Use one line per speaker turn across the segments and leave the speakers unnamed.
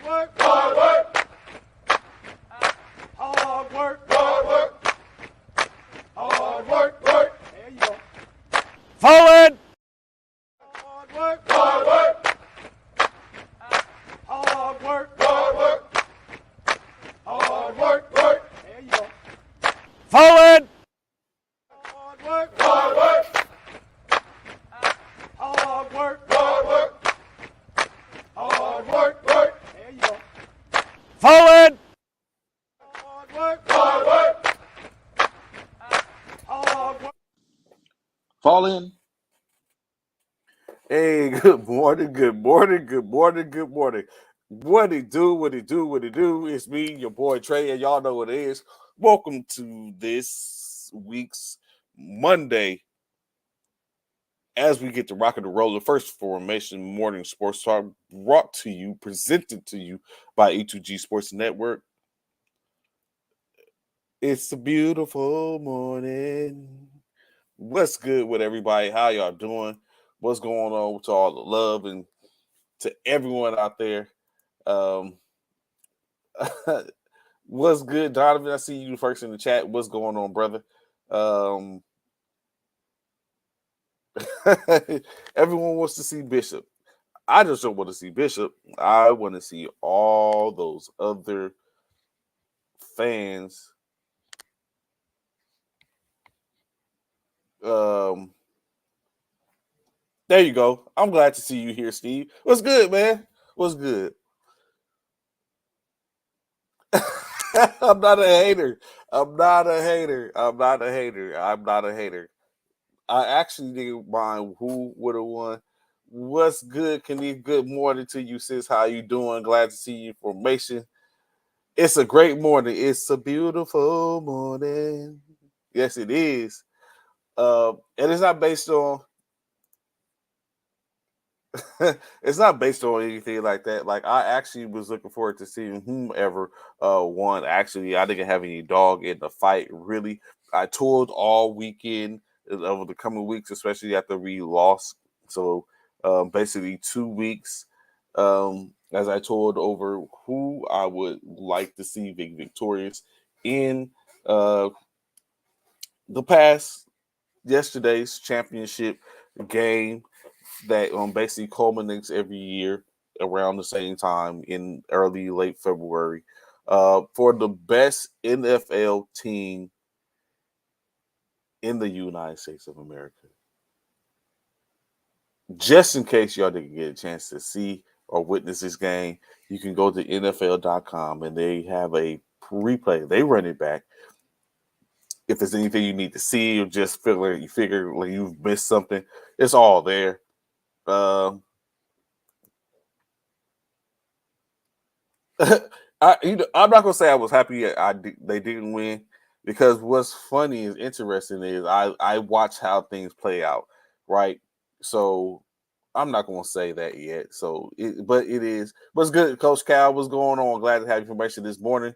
Hard work. Hard work. Hard work. Hard work. Work. There you go.
Forward.
Hard work. Hard work. Hard work. Hard work. Hard work. Work. There you go.
Forward.
Hard work. Hard work. Hard work. Hard work. Hard work. Work. There you go.
Forward.
Hard work. Hard work. Hard work.
Fall in.
Hey, good morning, good morning, good morning, good morning. What it do? It's me, your boy Trey, and y'all know what it is. Welcome to this week's Monday as we get to rock and roll. The first Formation Morning Sports Talk presented to you by E2G Sports Network. It's a beautiful morning. What's good with everybody? How y'all doing? What's going on with all the love and to everyone out there? What's good, Donovan? I see you first in the chat. What's going on, brother? Everyone wants to see Bishop. I just don't want to see Bishop. I want to see all those other fans. There you go. I'm glad to see you here, Steve. What's good, man? What's good? I'm not a hater. I actually didn't mind who would have won. What's good, Kenny? Good morning to you, sis. How you doing? Glad to see you, Formation. It's a great morning. It's a beautiful morning. Yes, it is. And it's not based on it's not based on anything like that. Like, I actually was looking forward to seeing whomever won. Actually, I didn't have any dog in the fight, really. I toured all weekend over the coming weeks, especially after we lost. So basically 2 weeks as I toured over who I would like to see victorious in the past yesterday's championship game that basically culminates every year around the same time in late February for the best NFL team in the United States of America. Just in case y'all didn't get a chance to see or witness this game, you can go to NFL.com and they have a replay. They run it back. If there's anything you need to see or just figure like you've missed something, it's all there. I'm not gonna say I was happy they didn't win, because what's funny and interesting is I watch how things play out, right? So I'm not gonna say that yet. But it is. What's good, Coach Cal? What's going on? Glad to have information this morning.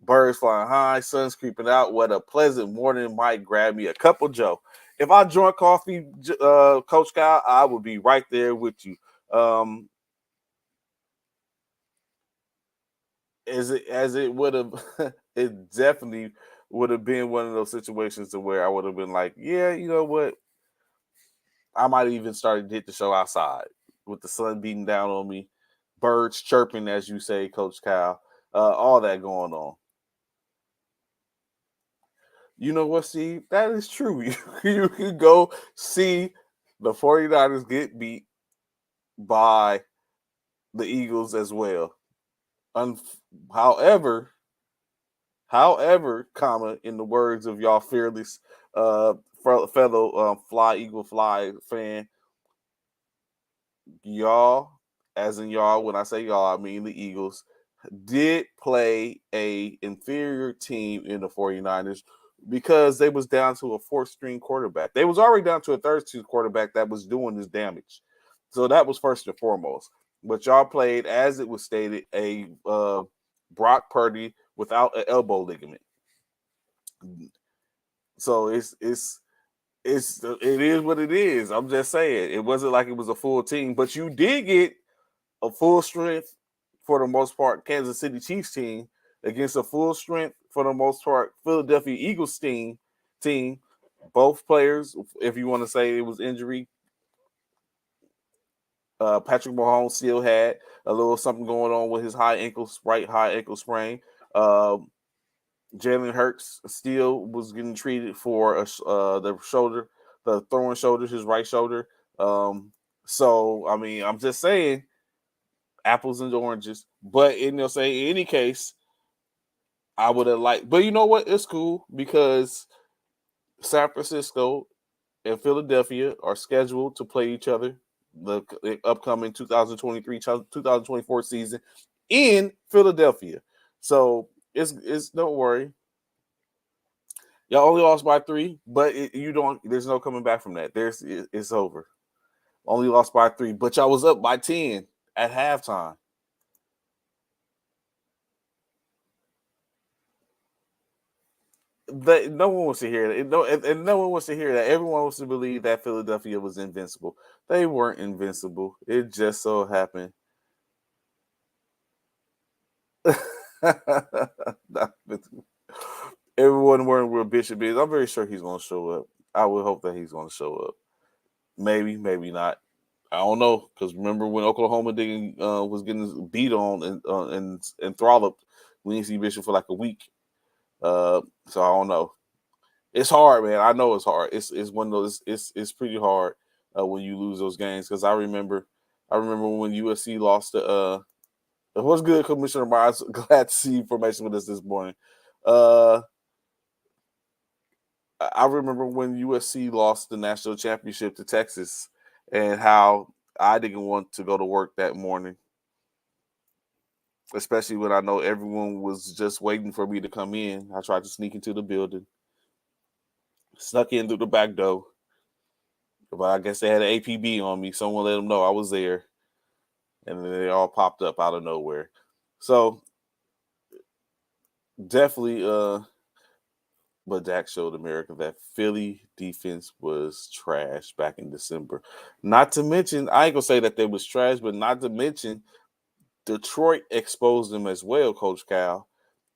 Birds flying high, sun's creeping out. What a pleasant morning! Might grab me a cup of Joe. If I join coffee, Coach Cal, I would be right there with you. As it would have, it definitely would have been one of those situations to where I would have been like, yeah, you know what? I might even start to hit the show outside with the sun beating down on me, birds chirping, as you say, Coach Kyle, all that going on. You know what, Steve? That is true. You can go see the 49ers get beat by the Eagles as well. However, comma, in the words of y'all fearless fellow Fly Eagle Fly fan, y'all, as in y'all, when I say y'all, I mean the Eagles, did play a inferior team in the 49ers because they was down to a fourth-string quarterback. They was already down to a third-string quarterback that was doing this damage. So that was first and foremost. But y'all played, as it was stated, a Brock Purdy without an elbow ligament. So it is what it is. I'm just saying, it wasn't like it was a full team, but you did get a full strength for the most part, Kansas City Chiefs team against a full strength, for the most part, Philadelphia Eagles team. Both players, if you want to say it was injury, Patrick Mahomes still had a little something going on with his right high ankle sprain. Jalen Hurts still was getting treated for the shoulder, the throwing shoulder, his right shoulder. So I mean, I'm just saying, apples and oranges. But in any case, I would have liked. But you know what? It's cool because San Francisco and Philadelphia are scheduled to play each other the upcoming 2023-2024 season in Philadelphia. So it's don't worry. Y'all only lost by 3, but there's no coming back from that. It's over. Only lost by 3, but y'all was up by 10 at halftime. No one wants to hear that. And no one wants to hear that. Everyone wants to believe that Philadelphia was invincible. They weren't invincible. It just so happened. Everyone wearing where Bishop is. I'm very sure he's going to show up. I would hope that he's going to show up. Maybe, maybe not. I don't know, because remember when Oklahoma was getting beat on and throttled, we didn't see Bishop for like a week. So I don't know. It's hard, man. I know it's hard. It's one of those. It's pretty hard when you lose those games, because I remember when USC lost to. What's good, Commissioner Myers? Glad to see information with us this morning. I remember when USC lost the national championship to Texas, and how I didn't want to go to work that morning, especially when I know everyone was just waiting for me to come in. I tried to sneak into the building, snuck in through the back door, but I guess they had an APB on me. Someone let them know I was there, and then they all popped up out of nowhere. So definitely, but Dak showed America that Philly defense was trash back in December. Not to mention, I ain't gonna say that they was trash, but not to mention Detroit exposed them as well, Coach Cal.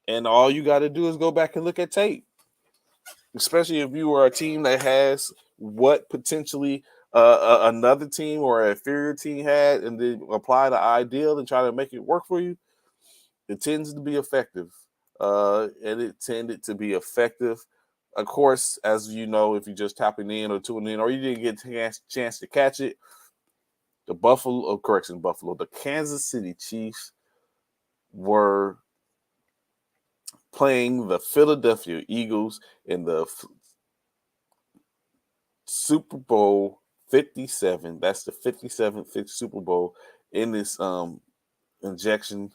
And all you got to do is go back and look at tape, especially if you are a team that has what potentially another team or an inferior team had, and then apply the ideal and try to make it work for you. It tends to be effective, and it tended to be effective. Of course, as you know, if you're just tapping in or tuning in, or you didn't get a chance to catch it, the Kansas City Chiefs were playing the Philadelphia Eagles in the Super Bowl 57. That's the 57th Super Bowl in this injection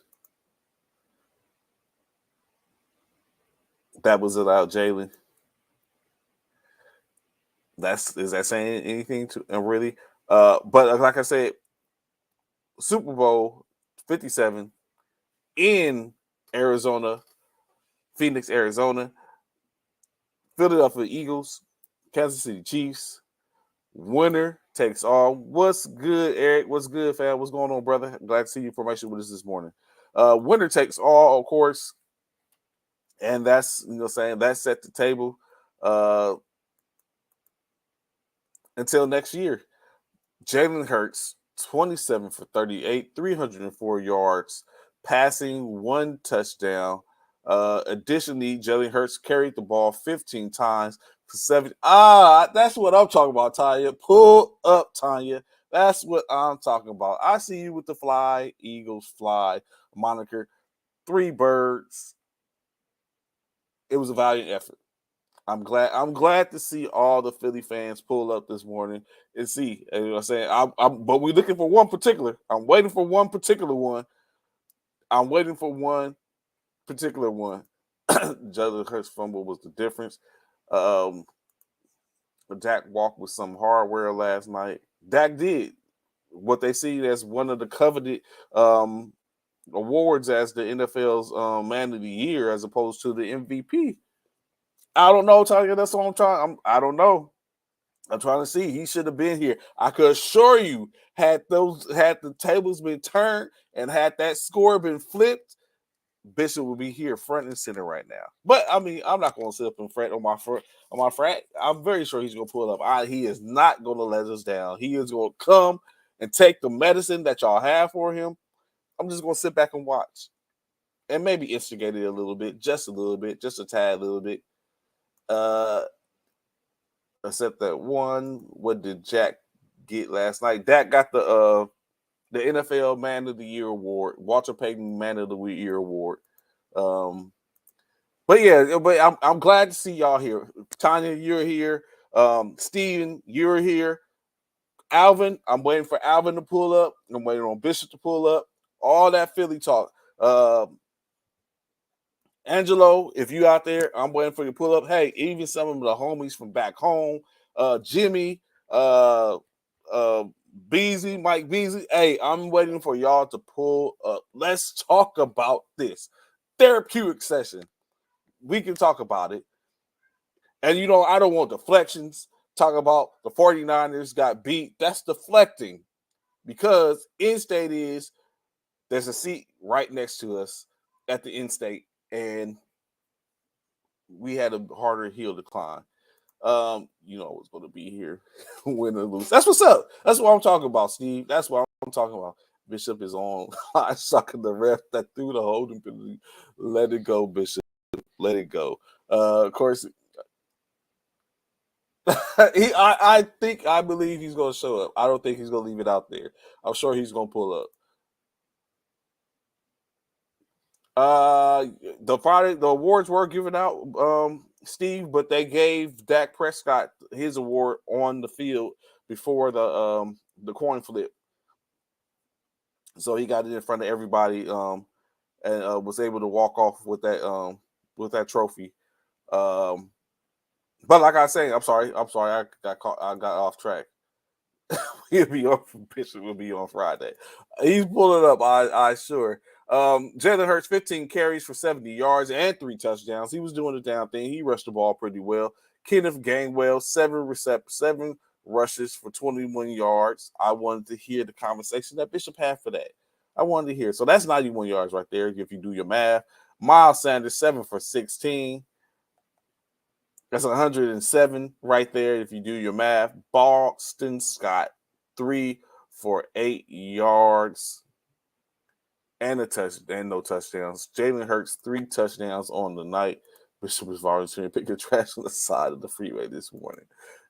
that was allowed. Jalen, is that saying anything to really? But like I said, Super Bowl 57 in Arizona, Phoenix, Arizona, Philadelphia Eagles, Kansas City Chiefs. Winner takes all. What's good, Eric? What's good, fam? What's going on, brother? Glad to see you information with us this morning. Winner takes all, of course. And that's, saying that set the table until next year. Jalen Hurts, 27 for 38, 304 yards, passing, 1 touchdown. Additionally, Jalen Hurts carried the ball 15 times for 7. That's what I'm talking about, Tanya. Pull up, Tanya. That's what I'm talking about. I see you with the Fly, Eagles Fly moniker. 3 birds. It was a valiant effort. I'm glad to see all the Philly fans pull up this morning and see. You know what I'm saying? But we're looking for one particular. I'm waiting for one particular one. Jalen Hurts fumble was the difference. Dak walked with some hardware last night. Dak did what they see as one of the coveted awards as the NFL's Man of the Year, as opposed to the MVP. I don't know, Tiger. That's what I'm trying. I don't know. I'm trying to see. He should have been here. I could assure you, had the tables been turned and had that score been flipped, Bishop would be here front and center right now. But I mean, I'm not going to sit up and fret on my frat. I'm very sure he's going to pull up. He is not going to let us down. He is going to come and take the medicine that y'all have for him. I'm just going to sit back and watch, and maybe instigate it a little bit, just a tad, little bit. Except that one. What did Jack get last night? Dak got the NFL Man of the Year award, Walter Payton Man of the Year award. But I'm glad to see y'all here. Tanya, you're here. Steven, you're here. Alvin, I'm waiting for Alvin to pull up. I'm waiting on Bishop to pull up. All that Philly talk. Angelo, if you out there, I'm waiting for you to pull up. Hey, even some of the homies from back home, Jimmy, Beasley, Mike Beasley. Hey, I'm waiting for y'all to pull up. Let's talk about this therapeutic session. We can talk about it. And I don't want deflections. Talk about the 49ers got beat. That's deflecting, because in-state there's a seat right next to us at the in-state, and we had a harder hill to climb. What's going to be here, win or lose. That's what's up. That's what I'm talking about, Steve. That's what I'm talking about. Bishop is on. I sucking the ref that threw the holding penalty. Let it go, Bishop. Let it go. Of course, I believe he's going to show up. I don't think he's going to leave it out there. I'm sure he's going to pull up. The awards were given out, Steve, but they gave Dak Prescott his award on the field before the coin flip. So he got it in front of everybody, and was able to walk off with that trophy. But like I say, I'm sorry, I got off track. Bishop will be on Friday. He's pulling up, I sure. Jalen Hurts, 15 carries for 70 yards and 3 touchdowns. He was doing the damn thing. He rushed the ball pretty well. Kenneth Gainwell, 7 rushes for 21 yards. I wanted to hear the conversation that Bishop had for that. I wanted to hear. So that's 91 yards right there, if you do your math. Miles Sanders, 7 for 16. That's 107 right there, if you do your math. Boston Scott, 3 for 8 yards. And no touchdowns. Jalen Hurts, 3 touchdowns on the night. Bishop was volunteering to pick the trash on the side of the freeway this morning.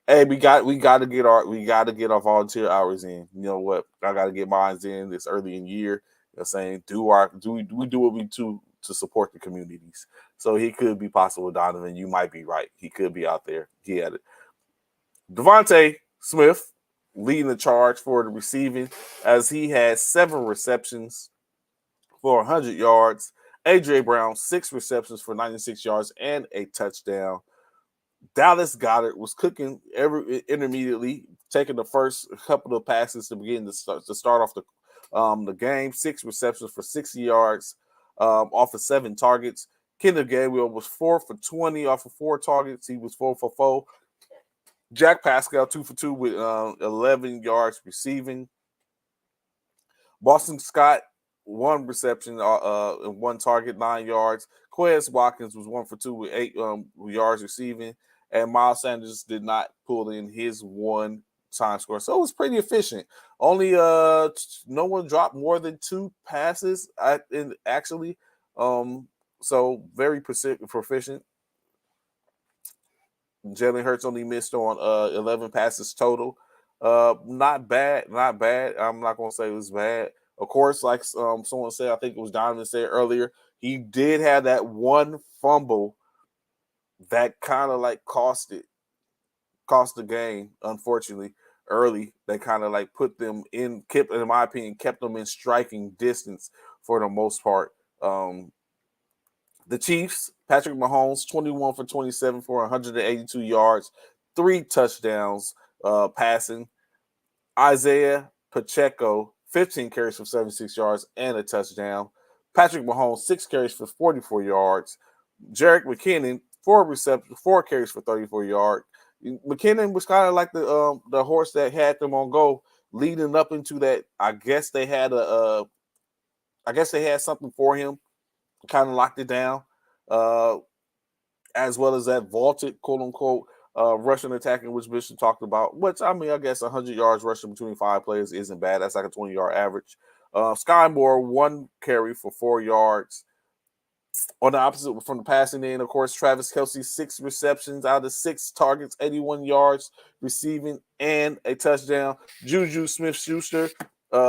Hey, we got to get our volunteer hours in. You know what? I got to get mine in this early in year. Saying we do what we do to support the communities. So he could be possible, Donovan. You might be right. He could be out there. He had it. Devontae Smith leading the charge for the receiving, as he had 7 receptions for 100 yards. A.J. Brown, 6 receptions for 96 yards and a touchdown. Dallas Goedert was cooking intermediately, taking the first couple of passes to begin to start off the game. 6 receptions for 60 yards off of 7 targets. Kenneth Gainwell was 4 for 20 off of 4 targets. He was 4 for 4. Jack Pascal, 2 for 2 with 11 yards receiving. Boston Scott, 1 reception, 1 target, 9 yards. Quez Watkins was 1 for 2 with 8 yards receiving. And Miles Sanders did not pull in his 1 time score. So it was pretty efficient. Only no one dropped more than 2 passes actually. So very proficient. Jalen Hurts only missed on 11 passes total. Not bad. I'm not going to say it was bad. Of course, like someone said, I think it was Donovan said earlier, he did have that 1 fumble that kind of like cost the game, unfortunately, early. They kind of like put them in my opinion, kept them in striking distance for the most part. The Chiefs, Patrick Mahomes, 21 for 27 for 182 yards, 3 touchdowns passing. Isaiah Pacheco, 15 carries for 76 yards and a touchdown. Patrick Mahomes, 6 carries for 44 yards. Jerick McKinnon, 4 carries for 34 yards. McKinnon was kind of like the horse that had them on go leading up into that. I guess they had something for him, kind of locked it down, as well as that vaulted quote unquote rushing attack in which Bishop talked about. Which I mean, I guess 100 yards rushing between 5 players isn't bad. That's like a 20-yard average. Sky Moore 1 carry for 4 yards. On the opposite from the passing end, of course, Travis Kelce 6 receptions out of 6 targets, 81 yards receiving and a touchdown. Juju Smith-Schuster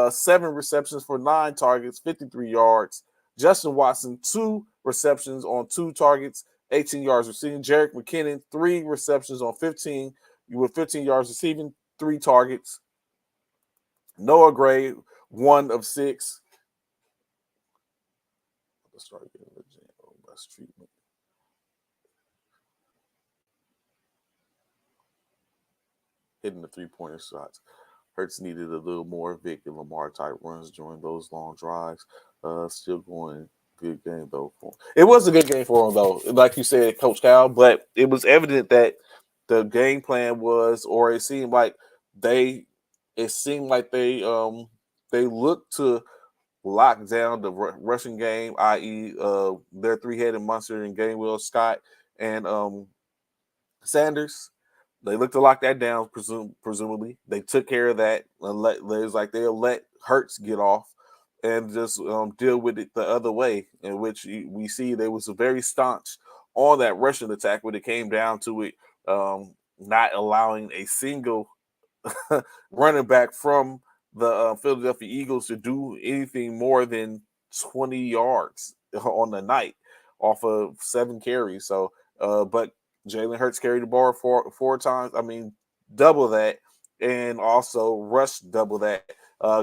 7 receptions for 9 targets, 53 yards. Justin Watson 2 receptions on 2 targets, 18 yards receiving. Jerick McKinnon 3 receptions on 15 with 15 yards receiving, 3 targets. Noah Gray 1 of 6. Let's start getting the best treatment. Hitting the 3-pointer shots. Hurts needed a little more Vic and Lamar type runs during those long drives. Still going good game though. It was a good game for him though, like you said, Coach Cal. But it was evident that the game plan was, or it seemed like they looked to lock down the rushing game, i.e., their 3-headed monster in Gainwell, Scott, and Sanders. They looked to lock that down, presumably. They took care of that. They'll let Hurts get off and just deal with it the other way, in which we see they was very staunch on that rushing attack when it came down to it, not allowing a single running back from the Philadelphia Eagles to do anything more than 20 yards on the night off of 7 carries. So, but Jalen Hurts carried the ball four times. I mean, double that, and also rushed double that.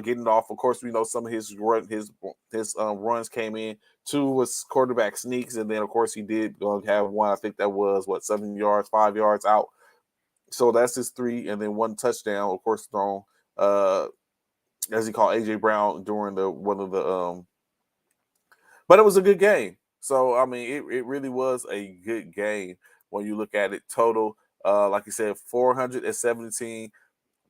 Getting off, of course, we know some of his runs came in. 2 was quarterback sneaks, and then of course he did have one. I think that was 7 yards, 5 yards out. So that's his 3, and then 1 touchdown, of course, thrown as he called AJ Brown during but it was a good game. So I mean, it really was a good game when you look at it. Total, like you said, 417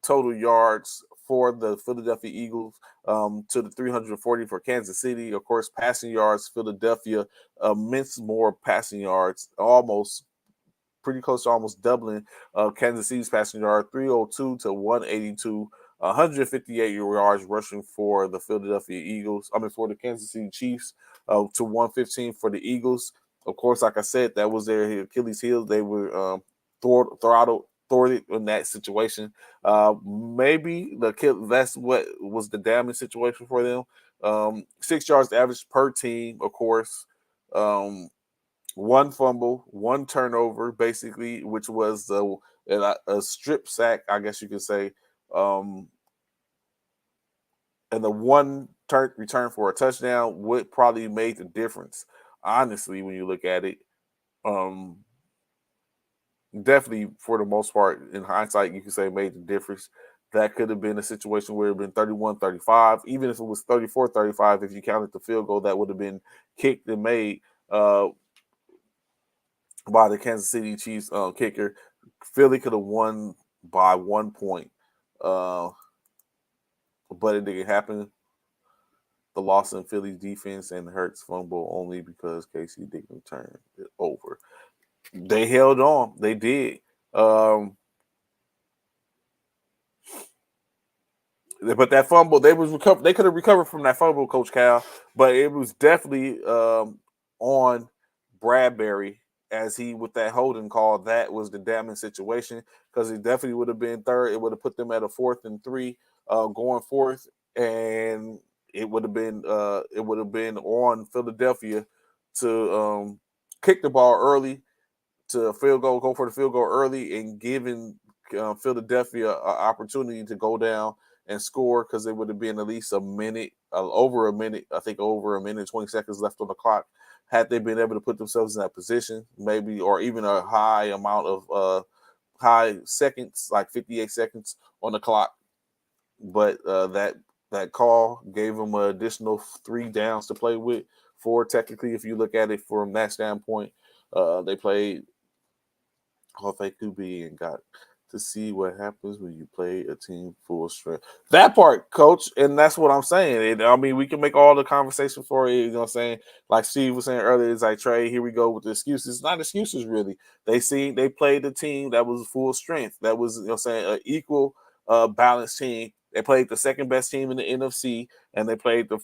total yards for the Philadelphia Eagles, to the 340 for Kansas City. Of course, passing yards, Philadelphia immense more passing yards, almost pretty close to almost doubling Kansas City's passing yard, 302 to 182, 158 yards rushing for the Philadelphia Eagles. for the Kansas City Chiefs, to 115 for the Eagles. Of course, like I said, that was their Achilles heel. They were thwarted in that situation. Maybe that's what was the damage situation for them. 6 yards average per team, of course. 1 fumble, 1 turnover, basically, which was a strip sack, I guess you could say, and the 1 return for a touchdown would probably make the difference. Honestly, when you look at it, definitely for the most part, in hindsight, you can say made the difference. That could have been a situation where it would have been 31-35, even if it was 34-35, if you counted the field goal that would have been kicked and made by the Kansas City Chiefs kicker. Philly could have won by 1 point, but it didn't happen. The loss in Philly's defense and Hurts fumble only because Casey didn't turn it over. They held on. They did. But that fumble, they could have recovered from that fumble, Coach Cal, but it was definitely on Bradbury, as he, with that holding call, that was the damning situation, because it definitely would have been third. It would have put them at a 4th and 3 going forth, and it would have been on Philadelphia to kick the ball early, to go for the field goal early, and giving Philadelphia an opportunity to go down and score, because it would have been at least a minute, over a minute, I think over a minute, 20 seconds left on the clock. Had they been able to put themselves in that position, maybe, or even a high amount of high seconds, like 58 seconds on the clock. But that call gave them an additional 3 downs to play with. 4 technically, if you look at it from that standpoint. They played Hall of Fame QB and got to see what happens when you play a team full strength. That part, coach, and that's what I'm saying. I mean, we can make all the conversation for it. You know what I'm saying? Like Steve was saying earlier, it's like, Trey, here we go with the excuses. It's not excuses, really. They played the team that was full strength. That was, you know what I'm saying, an equal balanced team. They played the second best team in the NFC, and they played the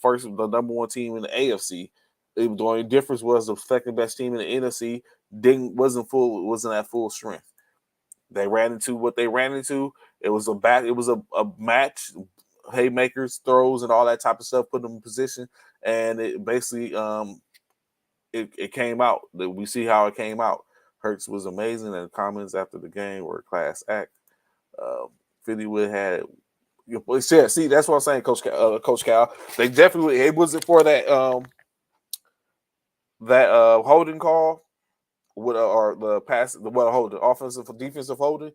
number one team in the AFC. The only difference was the second best team in the NFC wasn't at full strength. They ran into what they ran into. It was a match, haymakers, throws, and all that type of stuff, put them in position, and it basically it came out. We see how it came out. Hurts was amazing, and the comments after the game were a class act. Philly would had. Yeah, see, that's what I'm saying, Coach Cal. They definitely, it wasn't for that holding call or the pass, the holding, offensive or defensive holding,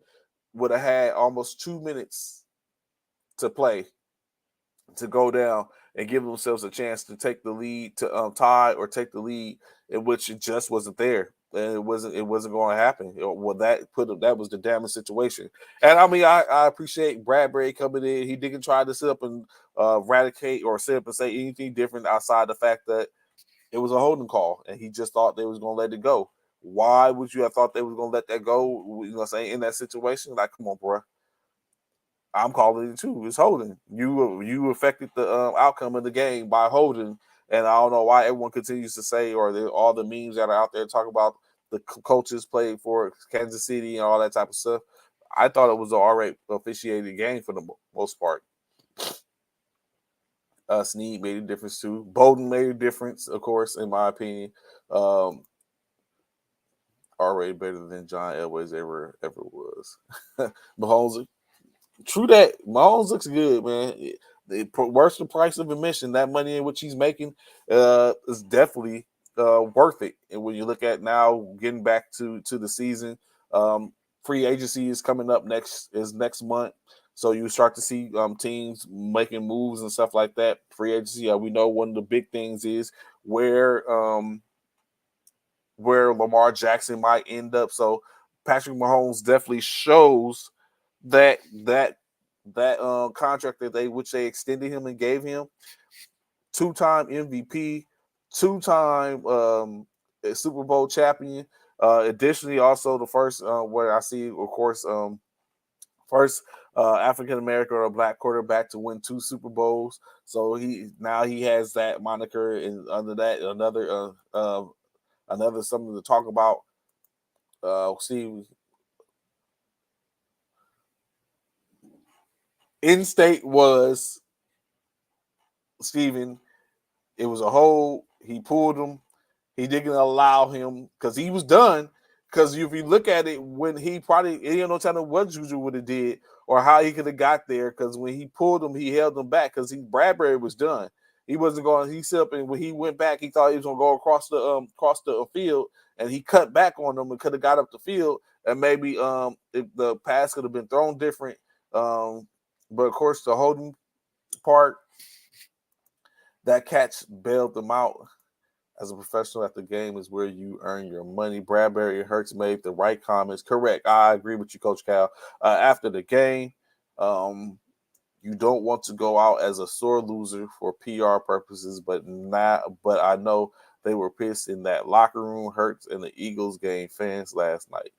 would have had almost 2 minutes to play to go down and give themselves a chance to take the lead, to tie or take the lead, in which it just wasn't there. And it wasn't going to happen. Well, that was the damage situation. And I mean, I appreciate Bradbury coming in. He didn't try to sit up and eradicate or sit up and say anything different outside the fact that it was a holding call, and he just thought they was going to let it go. Why would you have thought they was going to let that go? You know what I'm saying? In that situation, like, come on, bro. I'm calling it too. It's holding. You affected the outcome of the game by holding, and I don't know why everyone continues to say, or all the memes that are out there talk about the coaches played for Kansas City and all that type of stuff. I thought it was an already officiated game for the most part. Snead made a difference too. Bolden made a difference, of course, in my opinion. Already better than John Elway's ever was. Mahomes. True that. Mahomes looks good, man. Worth the price of admission. That money in which he's making is definitely worth it. And when you look at now getting back to the season, free agency is coming up next month. So you start to see teams making moves and stuff like that. Free agency, we know one of the big things is where Lamar Jackson might end up. So Patrick Mahomes definitely shows that contract which they extended him and gave him, 2-time MVP, 2-time Super Bowl champion. Additionally, also the first where I see, of course, first African American or Black quarterback to win 2 Super Bowls. So he has that moniker, and under that another something to talk about. See. In-state was Steven. It was a hold. He pulled him. He didn't allow him because he was done. Because if you look at it, when he ain't no telling what Juju would have did or how he could have got there. Because when he pulled him, he held him back because Bradbury was done. He wasn't going. He sit up, and when he went back, he thought he was going to go across the field, and he cut back on him and could have got up the field, and maybe if the pass could have been thrown different. But of course, the holding part, that catch bailed them out. As a professional at the game is where you earn your money. Bradbury and Hurts made the right comments. Correct. I agree with you, Coach Cal. After the game, you don't want to go out as a sore loser for PR purposes, but I know they were pissed in that locker room. Hurts in the Eagles game fans last night.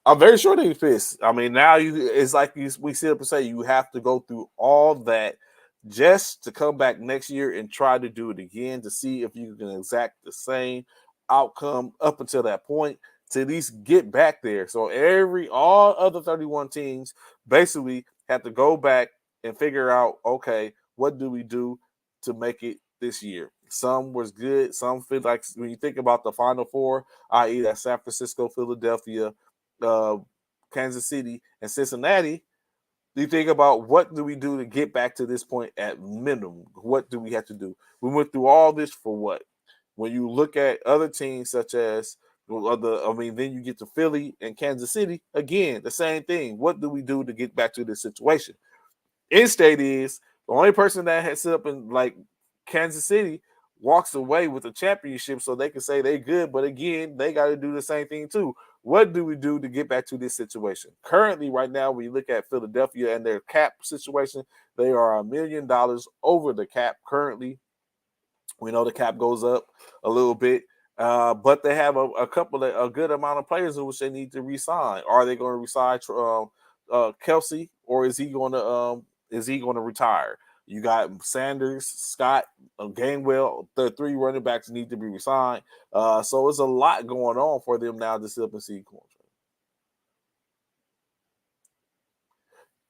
I'm very sure they were pissed. I mean, now it's like we sit up and say you have to go through all that just to come back next year and try to do it again to see if you can exact the same outcome up until that point to at least get back there. So all other 31 teams basically have to go back and figure out, okay, what do we do to make it this year? Some was good. Some feel like when you think about the Final Four, i.e. that San Francisco, Philadelphia, Kansas City, and Cincinnati, you think about what do we do to get back to this point at minimum? What do we have to do? We went through all this for what? When you look at other teams such as then you get to Philly and Kansas City, again, the same thing. What do we do to get back to this situation? In-state is the only person that has set up in like Kansas City walks away with a championship so they can say they're good, but again, they got to do the same thing too. What do we do to get back to this situation? Currently, right now, when you look at Philadelphia and their cap situation, they are $1 million over the cap currently. We know the cap goes up a little bit, but they have a good amount of players in which they need to resign. Are they going to resign Kelsey, or is he going to retire? You got Sanders, Scott, Gainwell. The 3 running backs need to be resigned. So it's a lot going on for them now to sit up and see contract.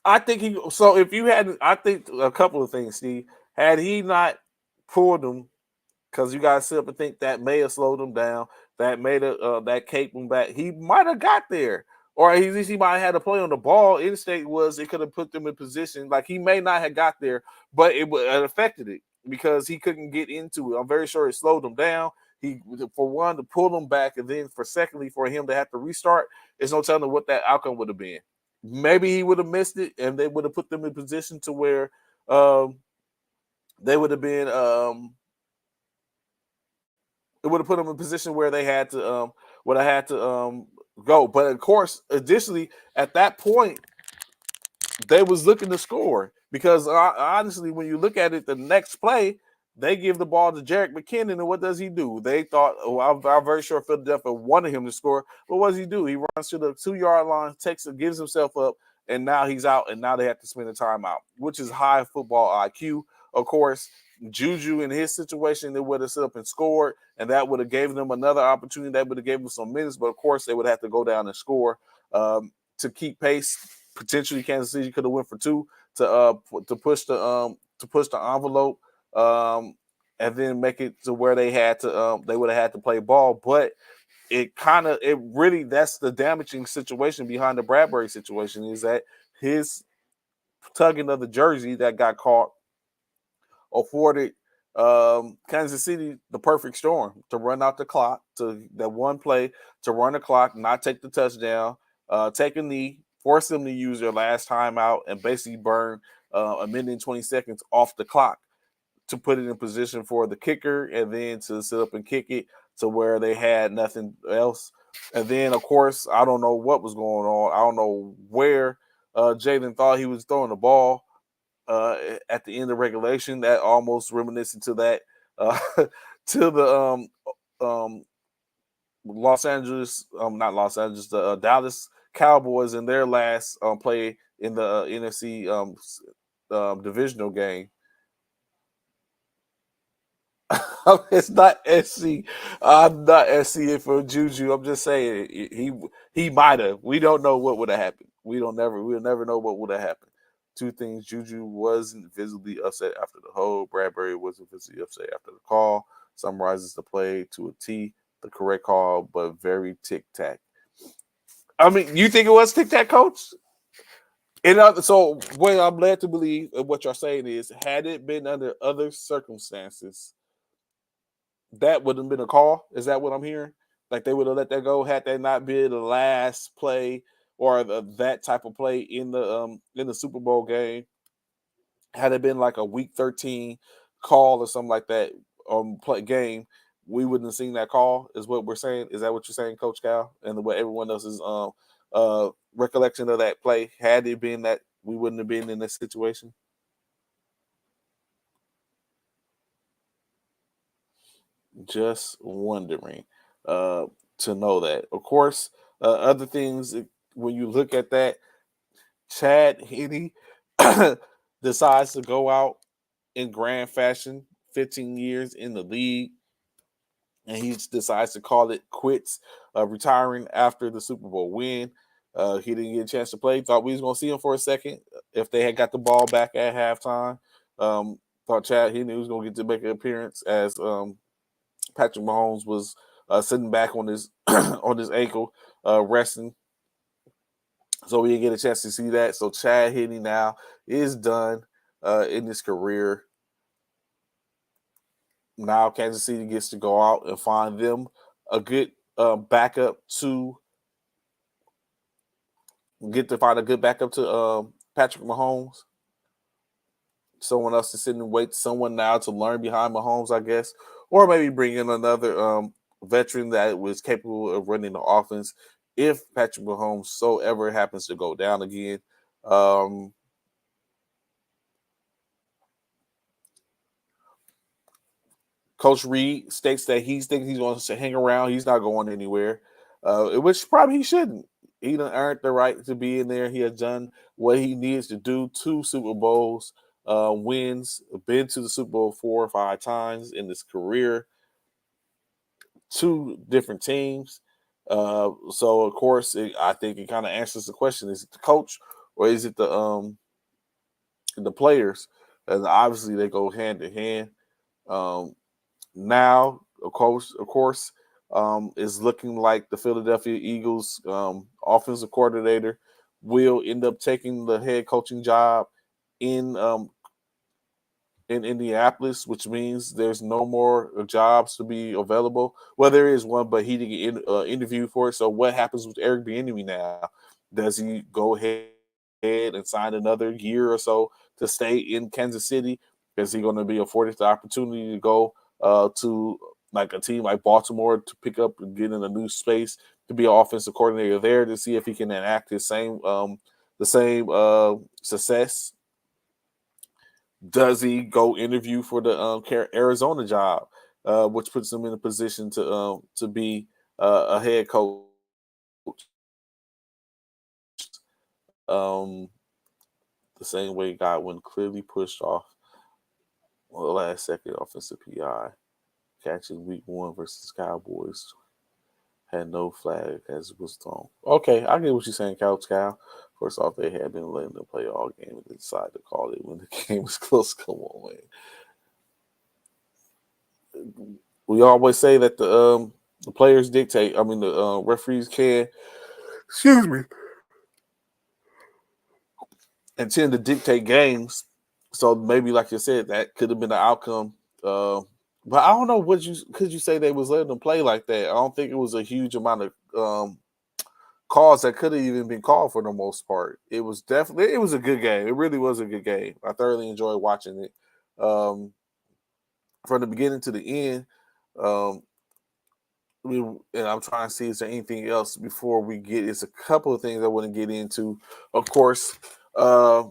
I think he. So if you had, I think a couple of things, Steve. Had he not pulled them, because you guys sit up and think that may have slowed him down, that made that cape him back. He might have got there, or at least he might have had to play on the ball. In-state was it could have put them in position. Like he may not have got there, but it affected it because he couldn't get into it. I'm very sure it slowed him down. He, for one, to pull him back, and then for secondly, for him to have to restart, there's no telling what that outcome would have been. Maybe he would have missed it, and they would have put them in position to where they would have been. It would have put them in a position where they had to go. But of course, additionally, at that point, they was looking to score because honestly, when you look at it, the next play, they give the ball to Jerick McKinnon, and what does he do? They thought, I'm very sure Philadelphia wanted him to score, but what does he do? He runs to the 2-yard line, takes it, gives himself up, and now he's out, and now they have to spend a timeout, which is high football IQ. Of course, Juju in his situation, they would have set up and scored, and that would have given them another opportunity. That would have given them some minutes, but of course, they would have to go down and score to keep pace. Potentially, Kansas City could have went for 2 to push the envelope, and then make it to where they had to they would have had to play ball. But it really that's the damaging situation behind the Bradbury situation is that his tugging of the jersey that got caught afforded Kansas City the perfect storm to run out the clock, to that one play to run the clock, not take the touchdown, take a knee, force them to use their last timeout, and basically burn 1 minute and 20 seconds off the clock to put it in position for the kicker and then to sit up and kick it to where they had nothing else. And then, of course, I don't know what was going on. I don't know where Jalen thought he was throwing the ball at the end of regulation. That almost reminiscent to that to the not Los Angeles, the Dallas Cowboys in their last play in the NFC divisional game. It's not SC. I'm not SC for Juju. I'm just saying he might have. We don't know what would have happened. We'll never know what would have happened. 2 things: Juju wasn't visibly upset after the hold. Bradbury wasn't visibly upset after the call. Summarizes the play to a T. The correct call, but very tic-tac. I mean, you think it was tic-tac, Coach? So what I'm led to believe, and what you're saying is, had it been under other circumstances, that would have been a call. Is that what I'm hearing? Like they would have let that go had that not been the last play or that type of play in the Super Bowl game. Had it been like a Week 13 call or something like that play game, we wouldn't have seen that call. Is what we're saying? Is that what you're saying, Coach Cal? And what everyone else's recollection of that play, had it been that we wouldn't have been in this situation? Just wondering to know that. Of course, other things, when you look at that, Chad Henne decides to go out in grand fashion, 15 years in the league, and he decides to call it quits, retiring after the Super Bowl win. He didn't get a chance to play. Thought we was going to see him for a second if they had got the ball back at halftime. Thought Chad Henne was going to get to make an appearance as Patrick Mahomes was sitting back on his on his ankle, resting. So we didn't get a chance to see that. So Chad Henne now is done in his career. Now Kansas City gets to go out and find them a good backup to Patrick Mahomes. Someone else to sit and wait. Someone now to learn behind Mahomes, I guess. or maybe bring in another veteran that was capable of running the offense if Patrick Mahomes so ever happens to go down again. Um, Coach Reed states that he thinks he's going to hang around. He's not going anywhere, which probably he shouldn't. He done earned the right to be in there. He has done what he needs to do. 2 Super Bowls, wins, been to the Super Bowl 4 or 5 times in his career. 2 different teams. So of course, I think it kind of answers the question: is it the coach or is it the players? And obviously, they go hand in hand. Um, Now, of course, is looking like the Philadelphia Eagles offensive coordinator will end up taking the head coaching job in in Indianapolis, which means there's no more jobs to be available. Well, there is one, but he didn't get interview for it. So, what happens with Eric Bieniemy now? Does he go ahead and sign another year or so to stay in Kansas City? Is he going to be afforded the opportunity to go to like a team like Baltimore to pick up and get in a new space to be an offensive coordinator there to see if he can enact his same the same success? Does he go interview for the Arizona job, which puts him in a position to be a head coach? Um, the same way Godwin clearly pushed off the last second offensive PI catches week 1 versus Cowboys had no flag as it was thrown. Okay, I get what you're saying, Couch Cow. First off, they had been letting them play all game and they decided to call it when the game was close. Come on, man. We always say that the players dictate. I mean, the referees can, excuse me, and tend to dictate games. So maybe, like you said, that could have been the outcome. But I don't know what you could you say they was letting them play like that. I don't think it was a huge amount of calls that could have even been called for the most part. It was definitely it was a good game. It really was a good game. I thoroughly enjoyed watching it um, from the beginning to the end. Um, and I'm trying to see is there anything else before we get. It's a couple of things I want to get into. Of course, uh,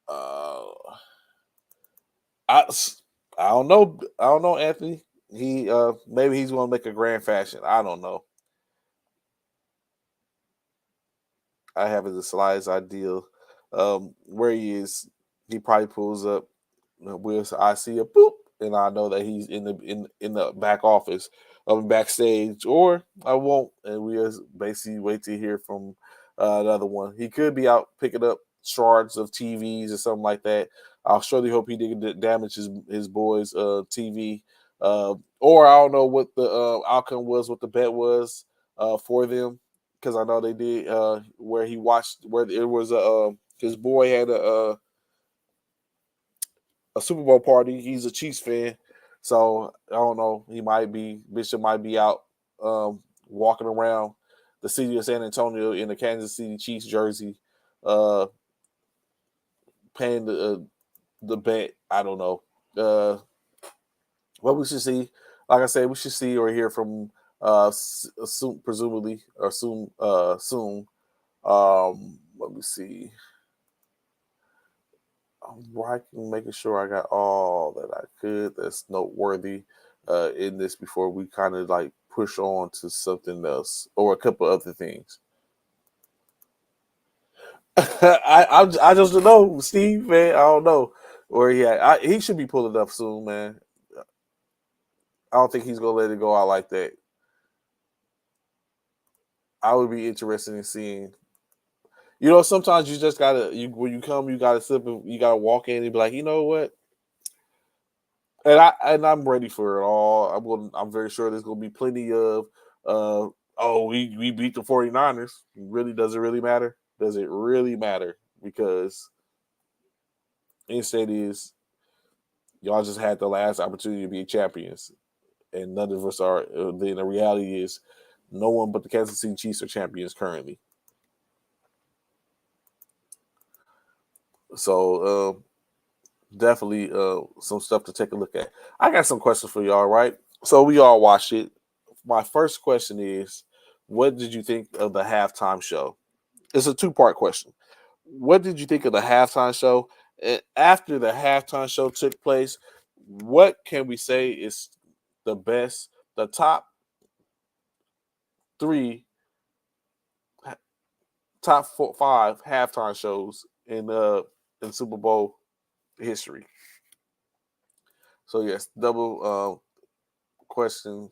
uh, I I don't know. I don't know, Anthony. He maybe he's going to make a grand fashion. I don't know. I have the slightest idea where he is. He probably pulls up. Will I see a boop, and I know that he's in the back office, backstage, or I won't, and we just basically wait to hear from another one. He could be out picking up shards of TVs or something like that. I'll surely hope he didn't damage his boys' TV, or I don't know what the outcome was, what the bet was for them, because I know they did where he watched where it was his boy had a Super Bowl party. He's a Chiefs fan, so I don't know. He might be Bishop might be out walking around the city of San Antonio in the Kansas City Chiefs jersey, uh, paying the bet. I don't know. Uh, what we should see, like I said, we should see or hear from soon, presumably or soon. Let me see. I'm writing, making sure I got all that I could that's noteworthy in this before we kind of like push on to something else or a couple other things. I just don't know, Steve, man. I don't know where he at. He should be pulling up soon, man. I don't think he's gonna let it go out like that. I would be interested in seeing. You know, sometimes you just gotta when you come, you gotta slip, you gotta walk in and be like, you know what, I'm ready for it all. I'm very sure there's gonna be plenty of oh we beat the 49ers. Really does it really matter? Does it really matter? Because instead is y'all just had the last opportunity to be champions and none of us are. Then the reality is no one but the Kansas City Chiefs are champions currently. So definitely some stuff to take a look at. I got some questions for y'all, right? So we all watched it. My first question is, what did you think of the halftime show? It's a two-part question. What did you think of the halftime show? And after the halftime show took place, what can we say is the best, the top three, top four, five halftime shows in Super Bowl history? So yes, double question.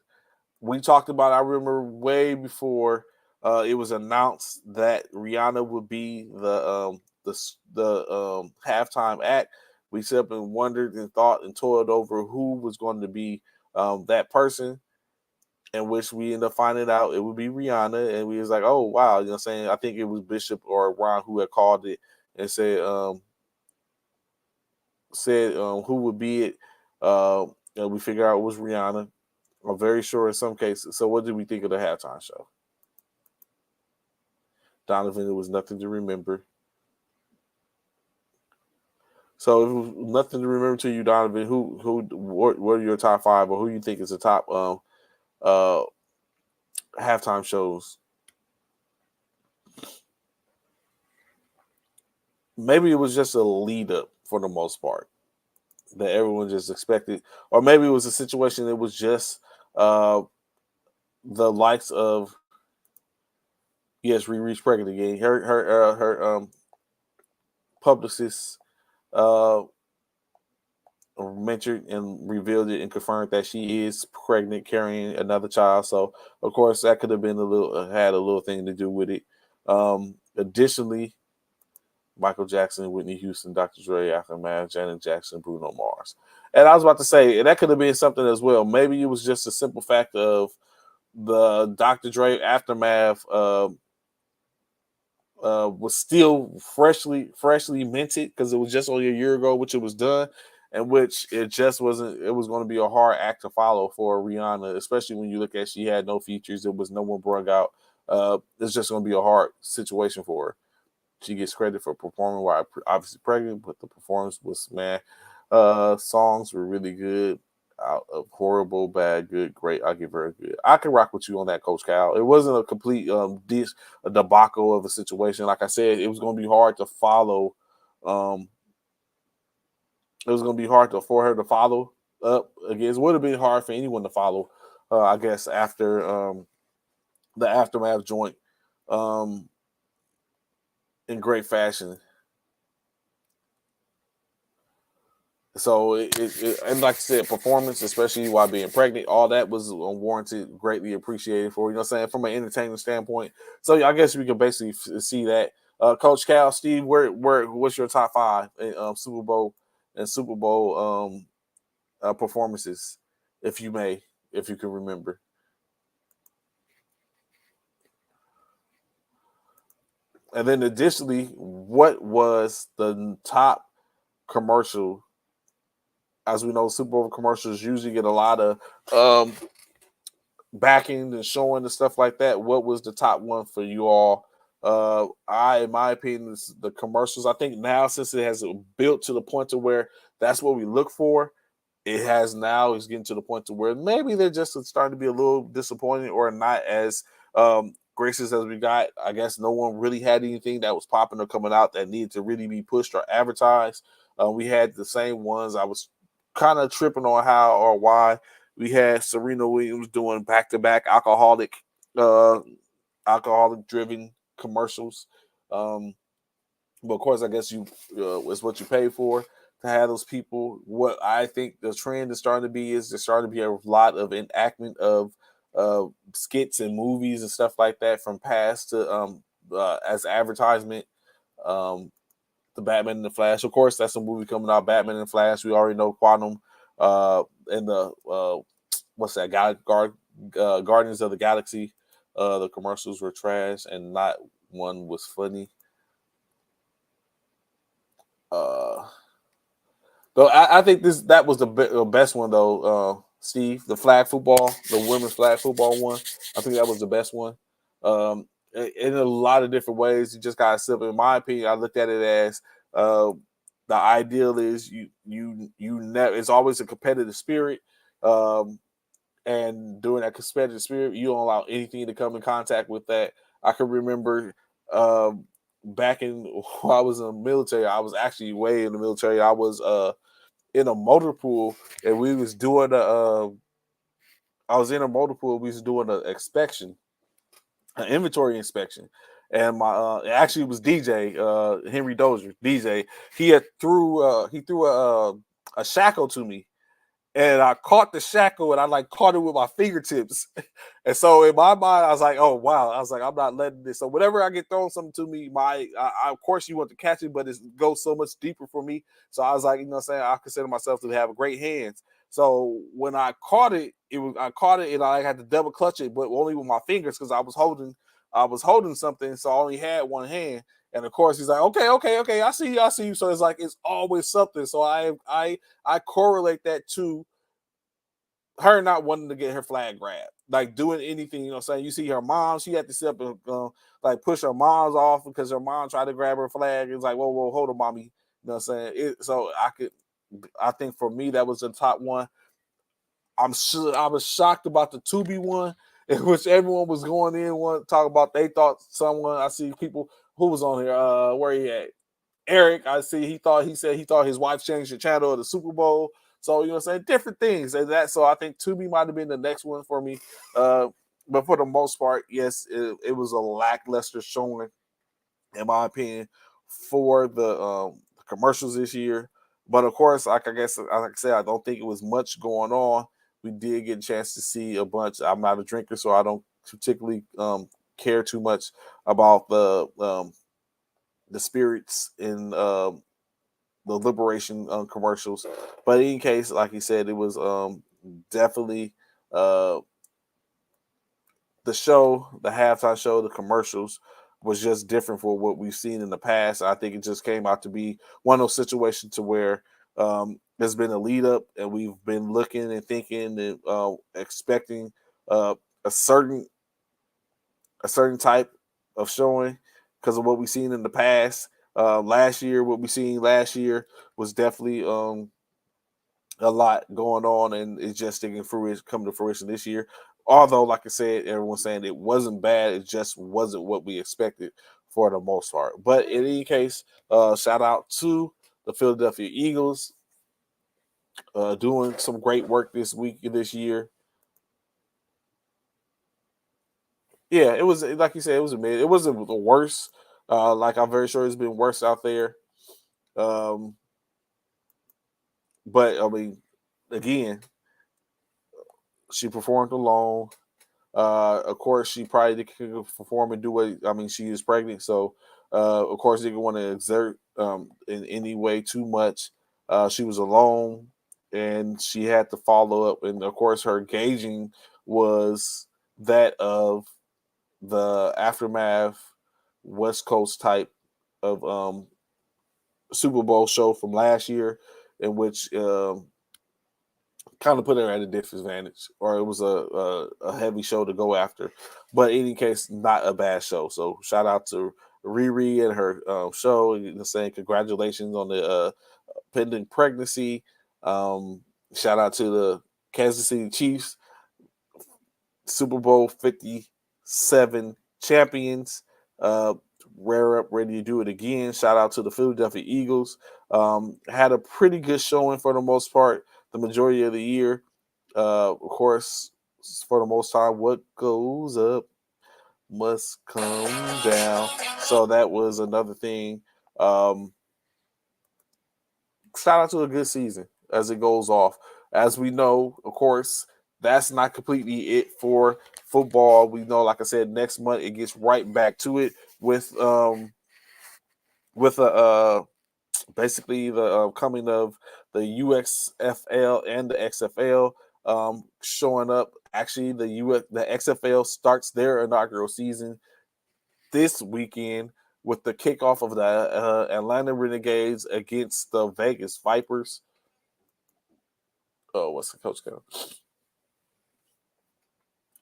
We talked about. I remember way before it was announced that Rihanna would be the halftime act. We sat up and wondered and thought and toiled over who was going to be that person, in which we ended up finding out it would be Rihanna, and we was like, oh wow, you know what I'm saying? I think it was Bishop or Ron who had called it and said who would be it. And we figured out it was Rihanna. I'm very sure in some cases. So what did we think of the halftime show? Donovan, it was nothing to remember. So if it was nothing to remember to you, Donovan, what are your top five, or who you think is the top uh halftime shows? Maybe it was just a lead up for the most part that everyone just expected, or maybe it was a situation that was just uh the likes of, yes, Riri's pregnant again. Her publicist uh mentioned and revealed it and confirmed that she is pregnant, carrying another child. So of course that could have been had a little thing to do with it. Additionally, Michael Jackson, Whitney Houston, Dr. Dre, Aftermath, Janet Jackson, Bruno Mars. And I was about to say, and that could have been something as well. Maybe it was just a simple fact of the Dr. Dre Aftermath was still freshly minted because it was just only a year ago, which it was done, and which it just wasn't. It was going to be a hard act to follow for Rihanna, especially when you look at she had no features. There was no one brought out. It's just going to be a hard situation for her. She gets credit for performing while obviously pregnant, but the performance was, man. Songs were really good. Out of horrible, bad, good, great. I give her a good. I can rock with you on that, Coach Cal. It wasn't a complete a debacle of a situation. Like I said, it was going to be hard to follow. Um, it was going to be hard for her to follow up against. It would have been hard for anyone to follow. I guess after the aftermath joint um, in great fashion. So and like I said, performance, especially while being pregnant, all that was unwarranted, greatly appreciated for, you know what I'm saying, from an entertainment standpoint. So yeah, I guess we can basically see that. Coach Cal, Steve, what's your top five in Super Bowl performances, if you may, if you can remember? And then additionally, what was the top commercial? As we know, Super Bowl commercials usually get a lot of um, backing and showing and stuff like that. What was the top one for you all? In my opinion, the commercials. I think now, since it has built to the point to where that's what we look for, it has now is getting to the point to where maybe they're just starting to be a little disappointing or not as gracious as we got. I guess no one really had anything that was popping or coming out that needed to really be pushed or advertised. We had the same ones. I was kind of tripping on how or why we had Serena Williams doing back-to-back uh, alcoholic driven commercials. Um, but of course, I guess it's what you pay for to have those people. What I think the trend is starting to be is there's starting to be a lot of enactment of skits and movies and stuff like that from past to as advertisement. Um, the Batman and the Flash, of course, that's a movie coming out. Batman and the Flash. We already know Quantum and the what's that? Guardians of the Galaxy. The commercials were trash, and not one was funny. Uh, though I think that was the best one though. Steve, the flag football, the women's flag football one. I think that was the best one. In a lot of different ways, you just got to simple. In my opinion, I looked at it as the ideal is you never. It's always a competitive spirit, and during that competitive spirit, you don't allow anything to come in contact with that. I can remember back in while I was in the military. I was actually way in the military. I was in a motor pool, and we was doing a. I was in a motor pool. We was doing an inspection, an inventory inspection, and my actually it was DJ Henry Dozier. DJ, he threw a shackle to me, and I caught the shackle and I like caught it with my fingertips. And so in my mind, I was like, oh wow. I was like, I'm not letting this. So whenever I get thrown something to me, of course you want to catch it, but it goes so much deeper for me. So I was like, you know what I'm saying? I consider myself to have great hands. So when I caught it, I caught it and I had to double clutch it, but only with my fingers because I was holding something, so I only had one hand. And of course, he's like, okay, I see you. So it's like it's always something. So I correlate that to her not wanting to get her flag grabbed, like doing anything. You know what I'm saying? You see her mom, she had to sit up and like push her mom's off because her mom tried to grab her flag. It's like, whoa, hold on, mommy. You know what I'm saying? So I think for me that was the top one. I'm sure I was shocked about the 2B one, in which everyone was going in one talk about they thought someone. I see people who was on here. Where he at? Eric, I see he said he thought his wife changed the channel of the Super Bowl. So you know what I'm saying? Different things. And that so I think 2B might have been the next one for me. But for the most part, yes, it was a lackluster showing, in my opinion, for the commercials this year. But of course, like I said, I don't think it was much going on. We did get a chance to see a bunch. I'm not a drinker, so I don't particularly care too much about the spirits in the liberation commercials. But in any case, like he said, it was definitely uh, the show, the halftime show, the commercials was just different for what we've seen in the past. I think it just came out to be one of those situations to where there's been a lead up, and we've been looking and thinking and expecting uh, a certain type of showing because of what we've seen in the past. Last year, what we seen last year was definitely a lot going on, and it's just coming to fruition this year. Although, like I said, everyone's saying it wasn't bad, it just wasn't what we expected for the most part. But in any case, shout out to the Philadelphia Eagles doing some great work this year. Yeah, it was like you said, it was amazing. It wasn't the worst. Like I'm very sure it's been worse out there. Um, but I mean, again, she performed alone. Of course, she probably could perform and do what I mean. She is pregnant, so of course, they didn't want to exert in any way too much. She was alone, and she had to follow up. And of course, her gauging was that of the aftermath West Coast type of Super Bowl show from last year, in which kind of put her at a disadvantage, or it was a heavy show to go after. But in any case, not a bad show. So shout out to Riri and her show, saying congratulations on the pending pregnancy. Shout out to the Kansas City Chiefs, Super Bowl 57 champions. Rare up, ready to do it again. Shout out to the Philadelphia Eagles. Had a pretty good showing for the most part, the majority of the year. Of course, for the most time, what goes up must come down. So that was another thing. Shout out to a good season as it goes off. As we know, of course, that's not completely it for football. We know, like I said, next month it gets right back to it with a basically the coming of the UXFL and the XFL showing up. Actually, the XFL starts their inaugural season this weekend with the kickoff of the Atlanta Renegades against the Vegas Vipers. Oh, what's the coach called?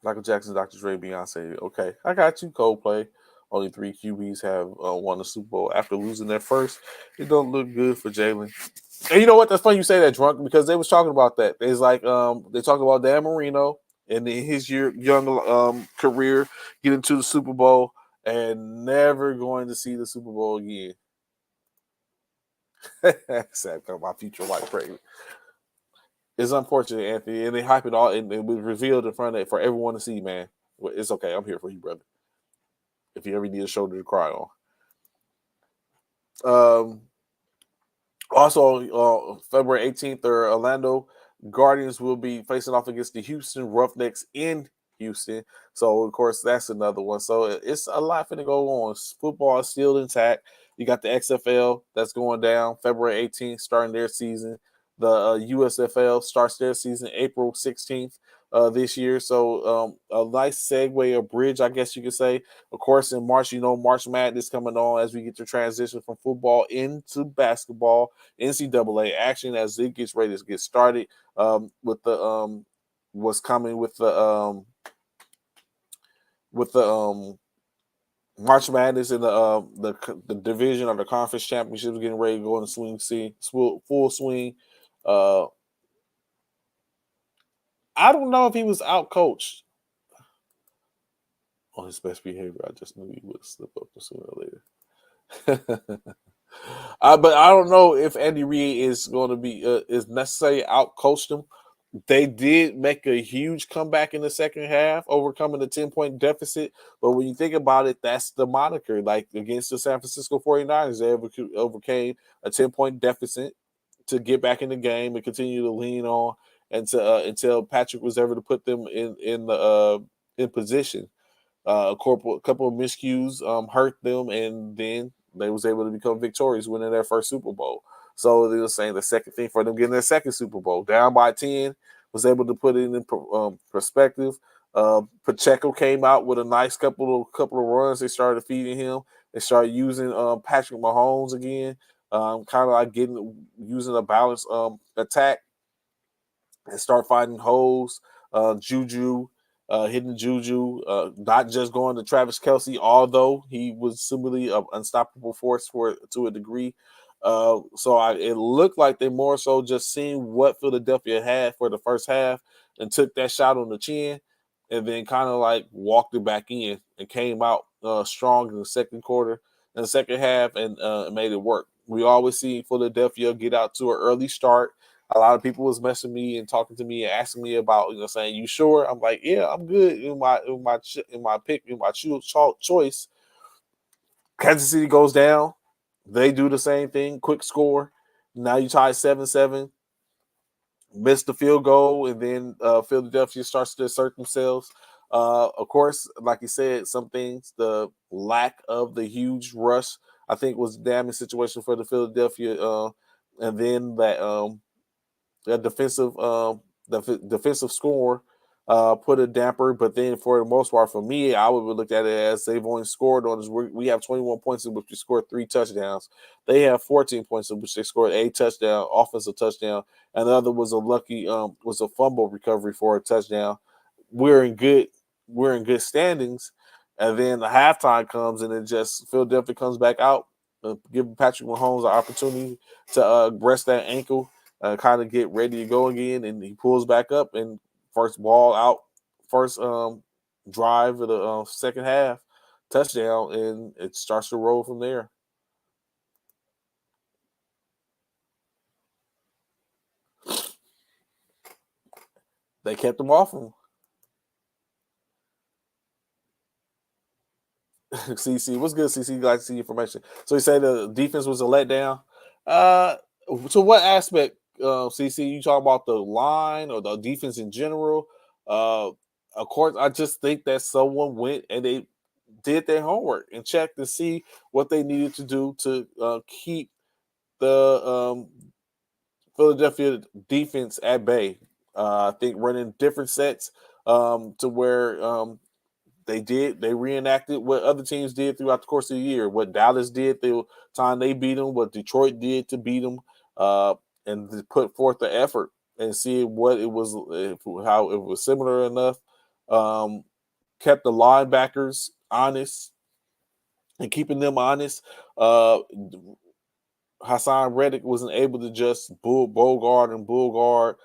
Michael Jackson, Dr. Dre, Beyonce. Okay, I got you, Coldplay. Only 3 QBs have won the Super Bowl after losing their first. It don't look good for Jalen. And you know what? That's funny you say that, Drunk, because they was talking about that. It's like they talked about Dan Marino and in his young career getting to the Super Bowl and never going to see the Super Bowl again. Sad, my future wife pregnant. It's unfortunate, Anthony, and they hype it all, and it was revealed in front of it for everyone to see. Man, it's okay. I'm here for you, brother. If you ever need a shoulder to cry on. Also, February 18th, the Orlando Guardians will be facing off against the Houston Roughnecks in Houston. So, of course, that's another one. So, it's a lot to go on. Football is still intact. You got the XFL that's going down February 18th, starting their season. The USFL starts their season April 16th this year. So, a nice segue, a bridge, I guess you could say. Of course, in March, March Madness coming on as we get to transition from football into basketball. NCAA action as it gets ready to get started with the what's coming with the March Madness and the division of the conference championships getting ready to go in the full swing. I don't know if he was out coached on his best behavior. I just knew he would slip up sooner or later. But I don't know if Andy Reid is going to be is necessarily out coached him. They did make a huge comeback in the second half, overcoming the 10-point deficit. But when you think about it, that's the moniker. Like against the San Francisco 49ers, they overcame a 10-point deficit to get back in the game and continue to lean on until Patrick was ever to put them in position. A couple of miscues hurt them, and then they was able to become victorious, winning their first Super Bowl. So they were saying the second thing for them getting their second Super Bowl, down by 10, was able to put it in perspective. Pacheco came out with a nice couple of runs. They started feeding him. They started using Patrick Mahomes again, kind of like using a balanced attack and start finding holes. Juju. Hitting Juju, not just going to Travis Kelce, although he was similarly an unstoppable force to a degree. So it looked like they more so just seen what Philadelphia had for the first half and took that shot on the chin and then kind of like walked it back in and came out strong in the second quarter and the second half and made it work. We always see Philadelphia get out to an early start. A lot of people was messaging me and talking to me and asking me about, saying, "You sure?" I'm like, "Yeah, I'm good in my choice." Kansas City goes down. They do the same thing. Quick score. Now you tie 7-7. Missed the field goal, and then Philadelphia starts to assert themselves. Of course, like you said, some things, the lack of the huge rush, I think, was a damning situation for the Philadelphia. And then that defensive score put a damper, but then for the most part, for me, I would look at it as they've only scored on us. We have 21 points in which we scored 3 touchdowns. They have 14 points in which they scored a touchdown, offensive touchdown, and the other was a fumble recovery for a touchdown. We're in good standings, and then the halftime comes and it just Philadelphia comes back out, giving Patrick Mahomes an opportunity to rest that ankle. Kind of get ready to go again, and he pulls back up and first drive of the second half, touchdown, and it starts to roll from there. They kept him off him. CC, what's good, CC? Like to see information. So you say the defense was a letdown. To what aspect, CC? You talk about the line or the defense in general? Of course, I just think that someone went and they did their homework and checked to see what they needed to do to keep the Philadelphia defense at bay. I think running different sets to where they reenacted what other teams did throughout the course of the year. What Dallas did the time they beat them, what Detroit did to beat them, and to put forth the effort and see what it was, how it was similar enough. Kept the linebackers honest. and keeping them honest. Hassan Reddick wasn't able to just bull guard.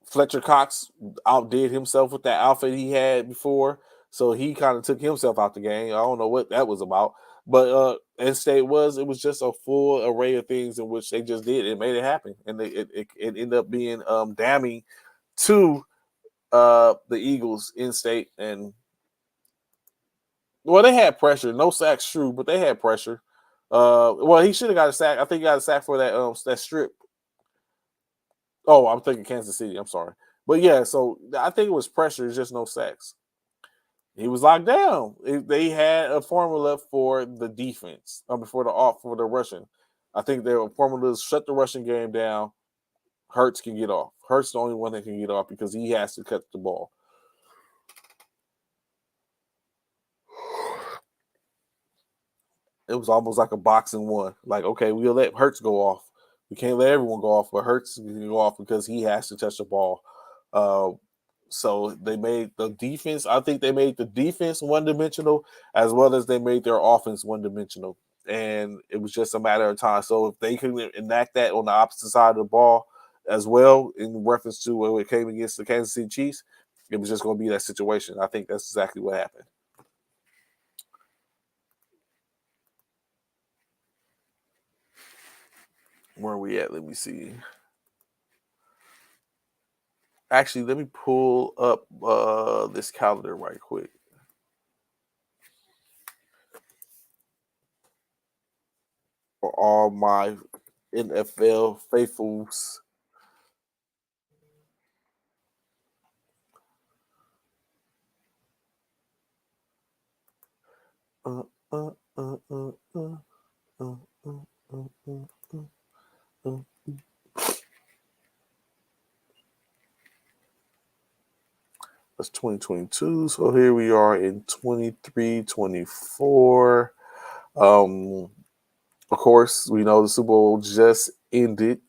Fletcher Cox outdid himself with that outfit he had before, so he kind of took himself out the game. I don't know what that was about, but N-State it was just a full array of things in which they just did. It made it happen, and it ended up being damning to the Eagles in-state. And well, they had pressure. No sacks, true, but they had pressure. Well, he should have got a sack. I think he got a sack for that strip. Oh, I'm thinking Kansas City. I'm sorry. But yeah, so I think it was pressure. It's just no sacks. He was locked down. They had a formula for the defense, for the rushing. I think their formula is shut the rushing game down. Hurts can get off. Hurts the only one that can get off because he has to cut the ball. It was almost like a boxing one. Like, okay, we'll let Hurts go off. We can't let everyone go off, but Hurts can go off because he has to touch the ball. So they made the defense. I think they made the defense one-dimensional as well as they made their offense one-dimensional. And it was just a matter of time. So if they could enact that on the opposite side of the ball as well, in reference to when it came against the Kansas City Chiefs, it was just going to be that situation. I think that's exactly what happened. Where are we at? Let me see. Actually, let me pull up this calendar right quick. For all my NFL faithfuls. That's 2022. So here we are in 23, 24. Of course, we know the Super Bowl just ended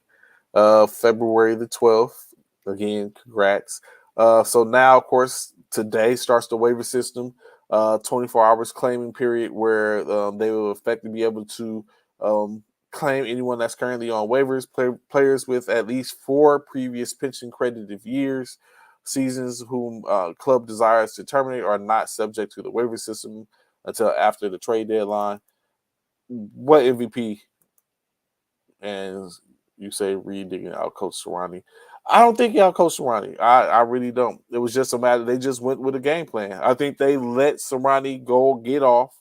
February the 12th. Again, congrats. So now, of course, today starts the waiver system. 24 hours claiming period where they will effectively be able to claim anyone that's currently on waivers, players with at least 4 previous pension credited years, seasons whom club desires to terminate are not subject to the waiver system until after the trade deadline. What MVP? And you say Reed digging out Coach Sirianni. I don't think y'all Coach Sirianni. I really don't. It was just a matter. They just went with a game plan. I think they let Sirianni go get off,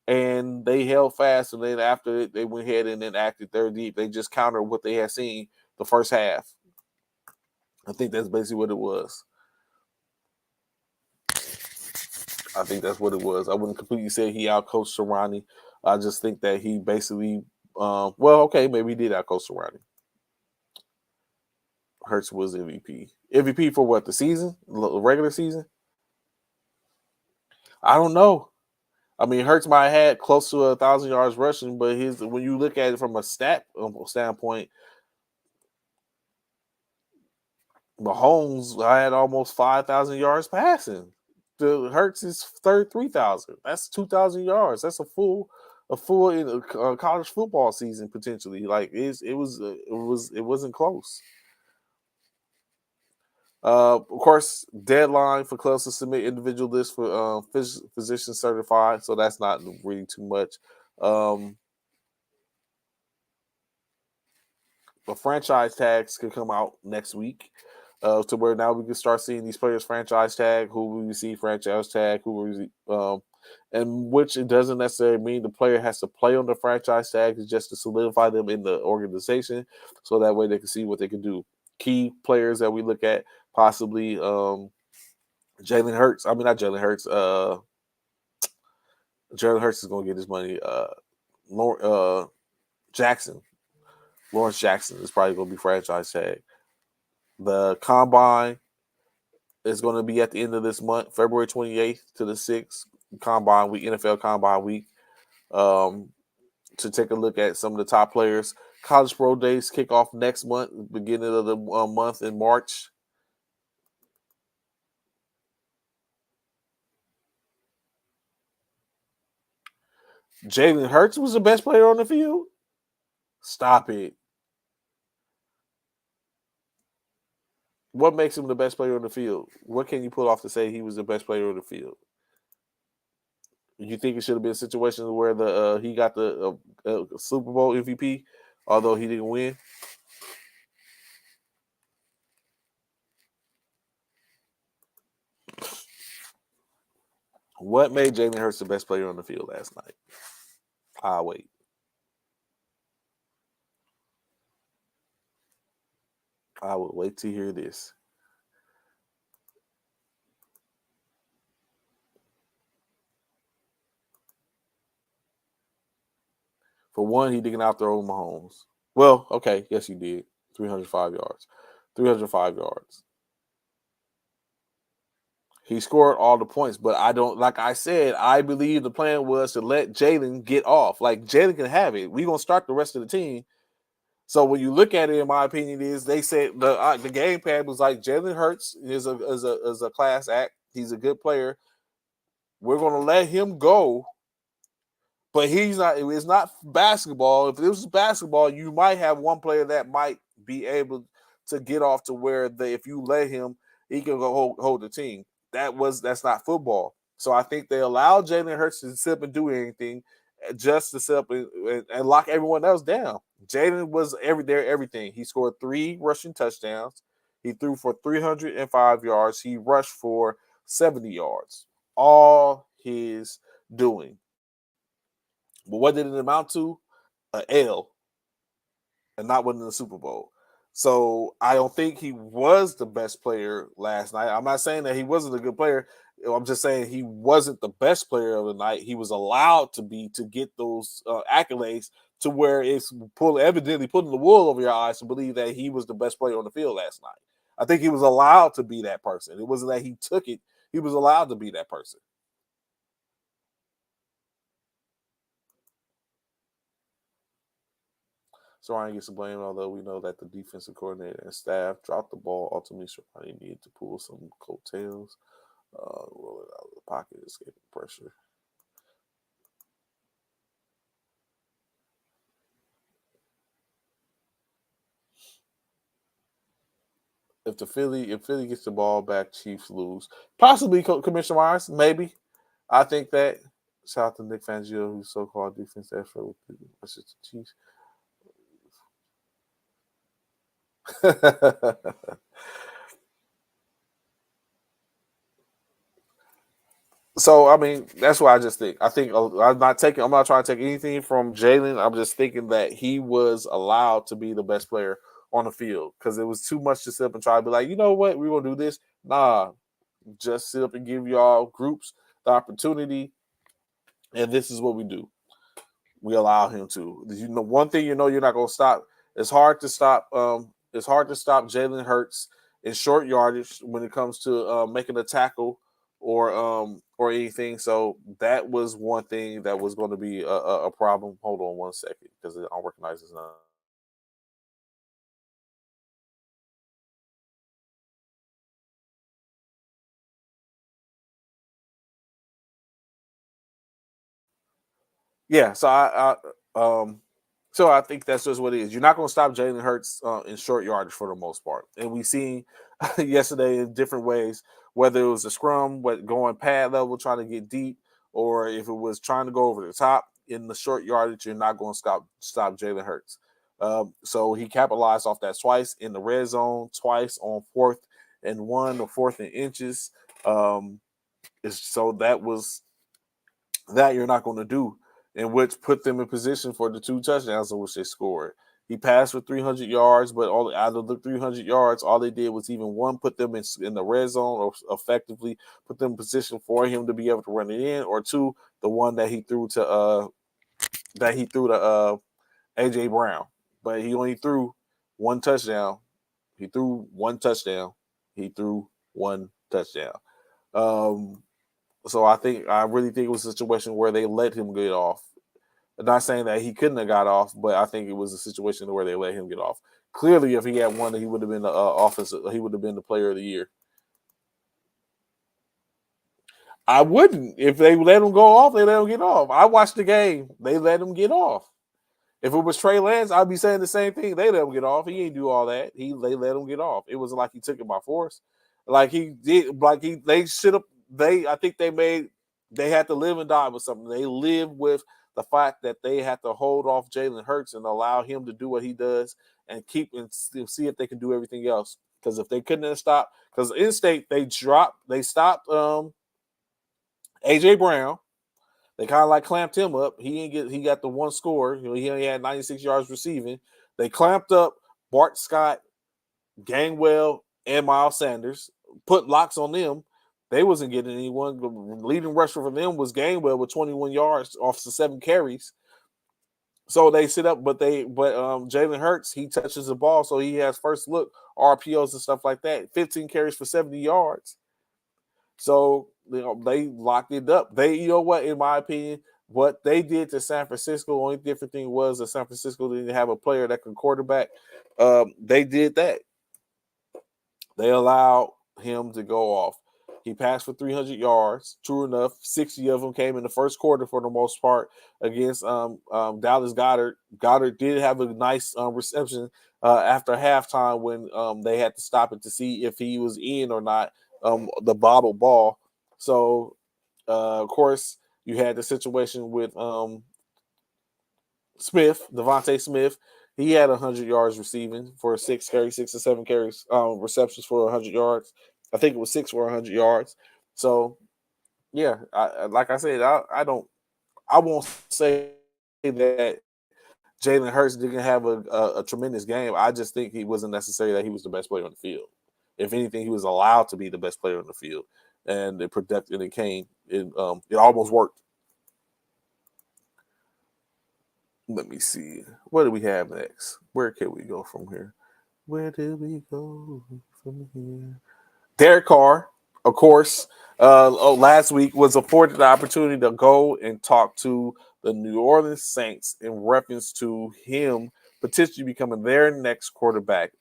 and they held fast. And then after they went ahead and then acted third deep, they just countered what they had seen the first half. I think that's basically what it was. I think that's what it was. I wouldn't completely say he outcoached Sirianni. I just think that he basically, maybe he did outcoach Sirianni. Hurts was MVP. MVP for what, the season? The regular season? I don't know. I mean, Hurts might have had close to 1,000 yards rushing, but when you look at it from a stat standpoint, Mahomes had almost 5,000 yards passing. The Hurts is 3,000. That's 2,000 yards. That's a full in a college football season potentially. Like it wasn't close. Of course, deadline for clubs to submit individual lists for physician certified, so that's not really too much. The franchise tags could come out next week, to where now we can start seeing these players franchise tag, who we receive franchise tag, and which it doesn't necessarily mean the player has to play on the franchise tag. It's just to solidify them in the organization, so that way they can see what they can do. Key players that we look at, possibly Jalen Hurts. I mean, not Jalen Hurts. Jalen Hurts is going to get his money. Lawrence Jackson is probably going to be franchise tag. The combine is going to be at the end of this month, February 28th to the 6th. Combine week, NFL Combine week. To take a look at some of the top players. College Pro Days kick off next month, beginning of the month in March. Jalen Hurts was the best player on the field? Stop it. What makes him the best player on the field? What can you pull off to say he was the best player on the field? You think it should have been situations where he got the Super Bowl MVP, although he didn't win? What made Jalen Hurts the best player on the field last night? I'll wait. I will wait to hear this. For one, he didn't outthrow Mahomes. Well, okay, yes, he did. 305 yards. 305 yards. He scored all the points, but I don't, like I said, I believe the plan was to let Jalen get off. Like, Jalen can have it. We're going to start the rest of the team. So when you look at it, in my opinion, is they said the game plan was like Jalen Hurts is a class act. He's a good player. We're going to let him go. But he's not. It's not basketball. If it was basketball, you might have one player that might be able to get off to where if you let him, he can go hold the team. That's not football. So I think they allowed Jalen Hurts to sit up and do anything, just to sit up and lock everyone else down. Jalen was everything. He scored 3 rushing touchdowns. He threw for 305 yards. He rushed for 70 yards. All his doing. But what did it amount to? An L, and not winning the Super Bowl. So I don't think he was the best player last night. I'm not saying that he wasn't a good player. I'm just saying he wasn't the best player of the night. He was allowed to be to get those accolades to where it's evidently putting the wool over your eyes to believe that he was the best player on the field last night. I think he was allowed to be that person. It wasn't that he took it. He was allowed to be that person. So Ryan gets the blame, although we know that the defensive coordinator and staff dropped the ball. Ultimately, Ryan needed to pull some coattails, roll it out of the pocket, escaping pressure. If Philly gets the ball back, Chiefs lose. Possibly Commissioner Myers, maybe. I think that. Shout out to Nick Fangio, who's so-called defense expert with the Chiefs. So I mean, that's what I just think. I think I'm not trying to take anything from Jalen. I'm just thinking that he was allowed to be the best player on the field because it was too much to sit up and try to be like, you know what, we're gonna do this. Nah, just sit up and give y'all groups the opportunity, and this is what we do. We allow him to. You know, one thing you're not gonna stop. It's hard to stop. It's hard to stop Jalen Hurts in short yardage when it comes to making a tackle or anything. So that was one thing that was going to be a problem. Hold on 1 second because I don't recognize his name. Yeah, so I think that's just what it is. You're not going to stop Jalen Hurts in short yardage for the most part, and we seen yesterday in different ways, whether it was a scrum, going pad level, trying to get deep, or if it was trying to go over the top in the short yardage, you're not going to stop Jalen Hurts. So he capitalized off that twice in the red zone, twice on 4th and 1 or 4th and inches. So that was that you're not going to do, in which put them in position for the 2 touchdowns in which they scored. He passed for 300 yards, but out of the 300 yards, all they did was even one, put them in the red zone or effectively put them in position for him to be able to run it in, or 2, the one that he threw to AJ Brown. But he only threw 1 touchdown. He threw 1 touchdown. He threw 1 touchdown. So I really think it was a situation where they let him get off. I'm not saying that he couldn't have got off, but I think it was a situation where they let him get off. Clearly, if he had won, he would have been the offensive. He would have been the player of the year. I wouldn't. If they let him go off, they let him get off. I watched the game. They let him get off. If it was Trey Lance, I'd be saying the same thing. They let him get off. He ain't do all that. They let him get off. It wasn't like he took it by force. Like he did. Like they should have. I think they had to live and die with something. They live with the fact that they had to hold off Jalen Hurts and allow him to do what he does and see if they can do everything else. Because if they couldn't have stopped, because in state they stopped AJ Brown. They kind of like clamped him up. He got the one score. He only had 96 yards receiving. They clamped up Bart Scott, Gainwell, and Miles Sanders. Put locks on them. They wasn't getting anyone. The leading rusher for them was Gainwell with 21 yards off the 7 carries. So they sit up, but Jalen Hurts, he touches the ball, so he has first look, RPOs and stuff like that. 15 carries for 70 yards. So they locked it up. In my opinion, what they did to San Francisco, only different thing was that San Francisco didn't have a player that could quarterback. They did that. They allowed him to go off. He passed for 300 yards. True enough, 60 of them came in the first quarter for the most part against Dallas Goedert. Goddard did have a nice reception after halftime when they had to stop it to see if he was in or not, the bobble ball. So, of course, you had the situation with Devontae Smith. He had 100 yards receiving for 6 or 7 carries, receptions for 100 yards. I think it was 6 for 100 yards. So, yeah, like I said, I won't say that Jalen Hurts didn't have a tremendous game. I just think he wasn't necessary that he was the best player on the field. If anything, he was allowed to be the best player on the field, and it produced and it came. It almost worked. Let me see. What do we have next? Where can we go from here? Where do we go from here? Derek Carr, of course, last week was afforded the opportunity to go and talk to the New Orleans Saints in reference to him potentially becoming their next quarterback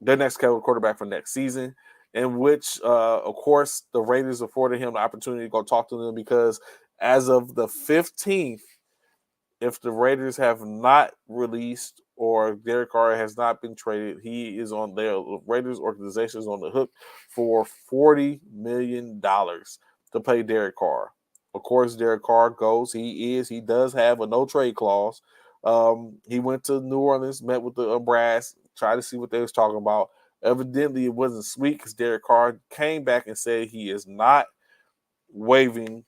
their next quarterback for next season, in which, of course, the Raiders afforded him the opportunity to go talk to them because as of the 15th, if the Raiders have not released or Derek Carr has not been traded, he is on their Raiders organization is on the hook for $40 million to pay Derek Carr. Of course, Derek Carr goes. He does have a no trade clause. He went to New Orleans, met with the brass, tried to see what they was talking about. Evidently, it wasn't sweet because Derek Carr came back and said he is not waiving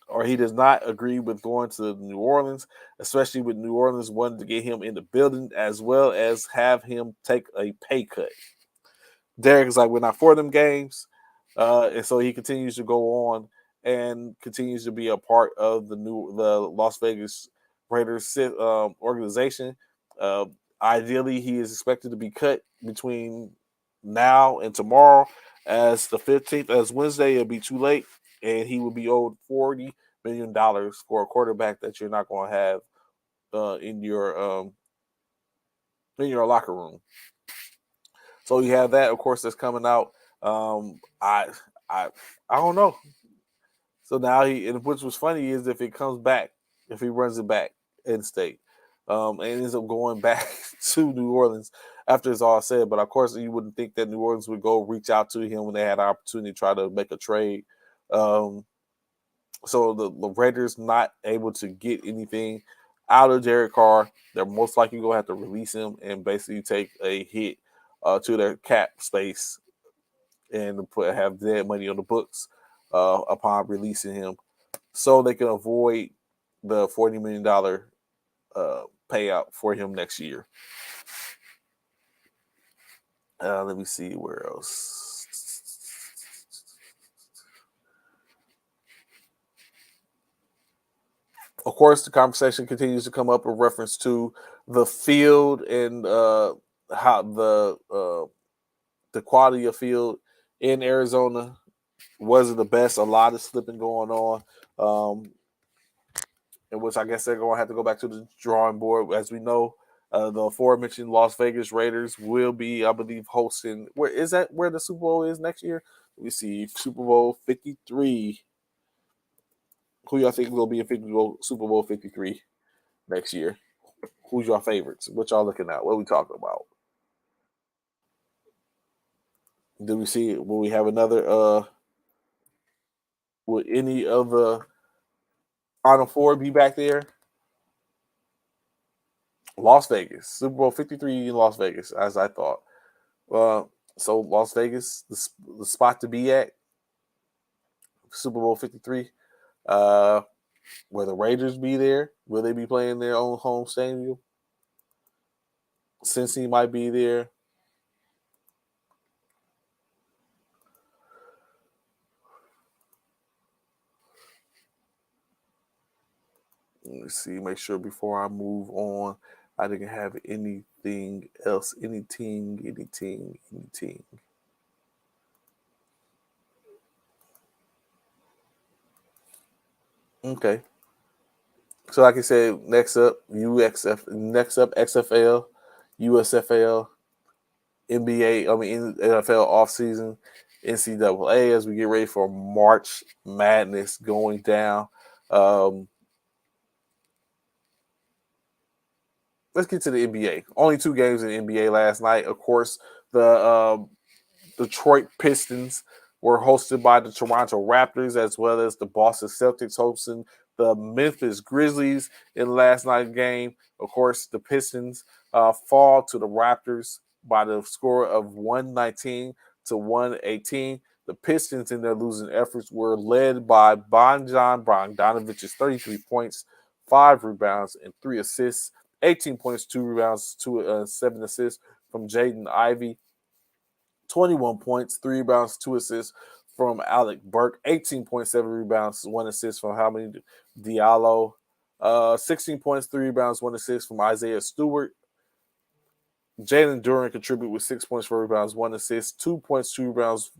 or he does not agree with going to New Orleans, especially with New Orleans wanting to get him in the building as well as have him take a pay cut. Derek is like, we're not for them games. And so he continues to go on and continues to be a part of the Las Vegas Raiders organization. Ideally, he is expected to be cut between now and tomorrow. As the 15th, as Wednesday, it'll be too late, and he will be owed $40 million for a quarterback that you're not going to have in your locker room. So you have that, of course, that's coming out. I don't know. So now which was funny is if it comes back, if he runs it back in state, and ends up going back to New Orleans after it's all said. But of course, you wouldn't think that New Orleans would go reach out to him when they had an opportunity to try to make a trade. So the Raiders not able to get anything out of Derek Carr. They're most likely going to have to release him and basically take a hit to their cap space and have dead money on the books upon releasing him, so they can avoid the $40 million payout for him next year. Let me see where else. Of course, the conversation continues to come up in reference to the field and how the quality of field in Arizona wasn't the best. A lot of slipping going on, in which I guess they're going to have to go back to the drawing board. As we know, the aforementioned Las Vegas Raiders will be, I believe, hosting. Where the Super Bowl is next year? We see Super Bowl 53. Who y'all think will be in Super Bowl 53 next year? Who's your favorites? What y'all looking at? What are we talking about? Do we see? Will we have another? Will any of the Final Four be back there? Las Vegas, Super Bowl 53 in Las Vegas, as I thought. So Las Vegas, the spot to be at, Super Bowl 53. Will the Raiders be there? Will they be playing their own home stadium? Cincy might be there. Let me see. Make sure before I move on, I didn't have anything else. Anything. Okay. So like I said, next up XFL, USFL, NBA, NFL offseason, NCAA as we get ready for March Madness going down. Let's get to the NBA. Only 2 games in the NBA last night. Of course, the Detroit Pistons were hosted by the Toronto Raptors, as well as the Boston Celtics hosting the Memphis Grizzlies in last night's game. Of course, the Pistons fall to the Raptors by the score of 119 to 118. The Pistons in their losing efforts were led by Bojan Bogdanovich's 33 points, 5 rebounds, and 3 assists. 18 points, 2 rebounds, 7 assists from Jaden Ivey. 21 points, 3 rebounds, 2 assists from Alec Burke. 18.7 rebounds, 1 assist from Hamid Diallo. 16 points, 3 rebounds, 1 assist from Isaiah Stewart. Jalen Duren contributed with 6 points, 4 rebounds, 1 assist, 2 points, 2 rebounds,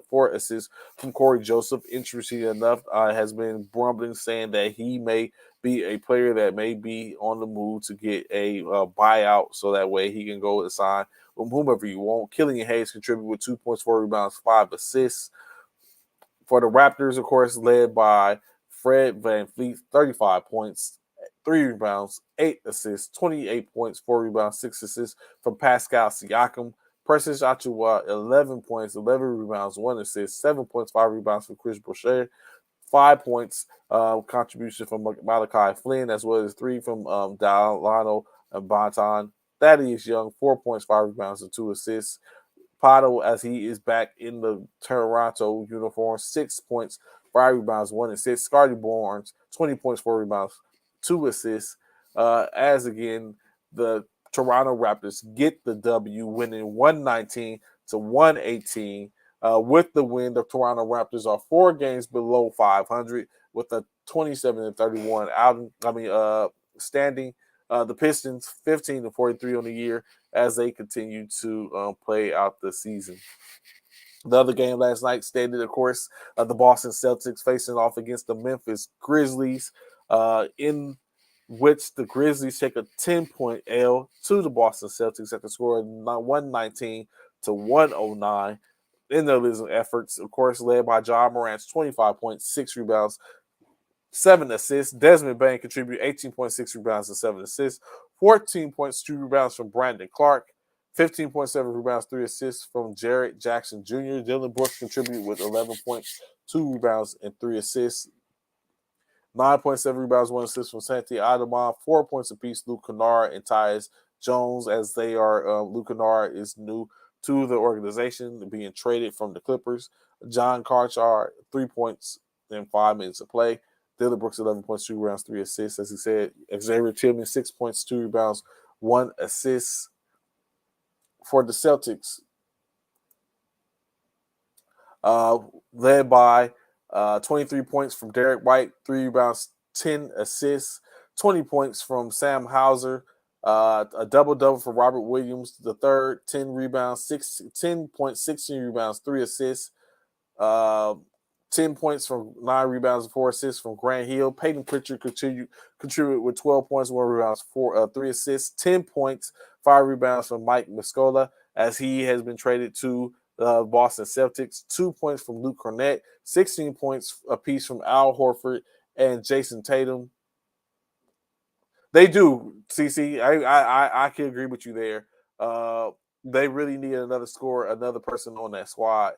4 assists from Corey Joseph. Interesting enough, has been grumbling saying that he may be a player that may be on the move to get a buyout so that way he can go and sign with whomever you want. Killian Hayes contributed with 2 points, 4 rebounds, 5 assists. For the Raptors, of course, led by Fred VanVleet, 35 points, 3 rebounds, 8 assists, 28 points, 4 rebounds, 6 assists from Pascal Siakam. Precious Achiuwa, 11 points, 11 rebounds, 1 assist, 7 points, 5 rebounds from Chris Boucher, 5 points contribution from Malachi Flynn, as well as 3 from Dalano and Bonton. Thaddeus Young, 4 points, 5 rebounds, and 2 assists. Pato, as he is back in the Toronto uniform, 6 points, 5 rebounds, 1 assist. Scotty Barnes, 20 points, 4 rebounds, 2 assists. As again, the Toronto Raptors get the W, winning 119 to 118. With the win, the Toronto Raptors are 4 games below 500 with a 27-31 standing. The Pistons 15-43 on the year as they continue to play out the season. The other game last night stated, of course, the Boston Celtics facing off against the Memphis Grizzlies, in which the Grizzlies take a 10-point L to the Boston Celtics at the score of 119 to 109 in their losing efforts. Of course, led by John Morant's 25 points, 6 rebounds, 7 assists. Desmond Bain contributed 18.6 rebounds and 7 assists. 14 points, 2 rebounds from Brandon Clark. 15.7 rebounds, 3 assists from Jarrett Jackson Jr. Dylan Brooks contributed with 11 points, 2 rebounds, and 3 assists. 9.7 rebounds, 1 assist from Santi Adama. 4 points apiece, Luke Kennard and Tyus Jones, as they are. Luke Kennard is new to the organization, being traded from the Clippers. John Karchar, 3 points in 5 minutes of play. Dylan Brooks, 11 points, 2 rebounds, 3 assists. As he said, Xavier Tillman, 6 points, 2 rebounds, 1 assist. For the Celtics, led by 23 points from Derek White, 3 rebounds, 10 assists, 20 points from Sam Hauser, a double-double for Robert Williams, the third, 10 rebounds, 10 points, 16 rebounds, 3 assists, 10 points from 9 rebounds and 4 assists from Grant Hill. Peyton Pritchard contributed with 12 points, 1 rebounds, 3 assists, 10 points, 5 rebounds from Mike Muscola, as he has been traded to Boston Celtics. 2 points from Luke Cornett, 16 points apiece from Al Horford and Jason Tatum. They do, CC. I can agree with you there. They really need another scorer, another person on that squad.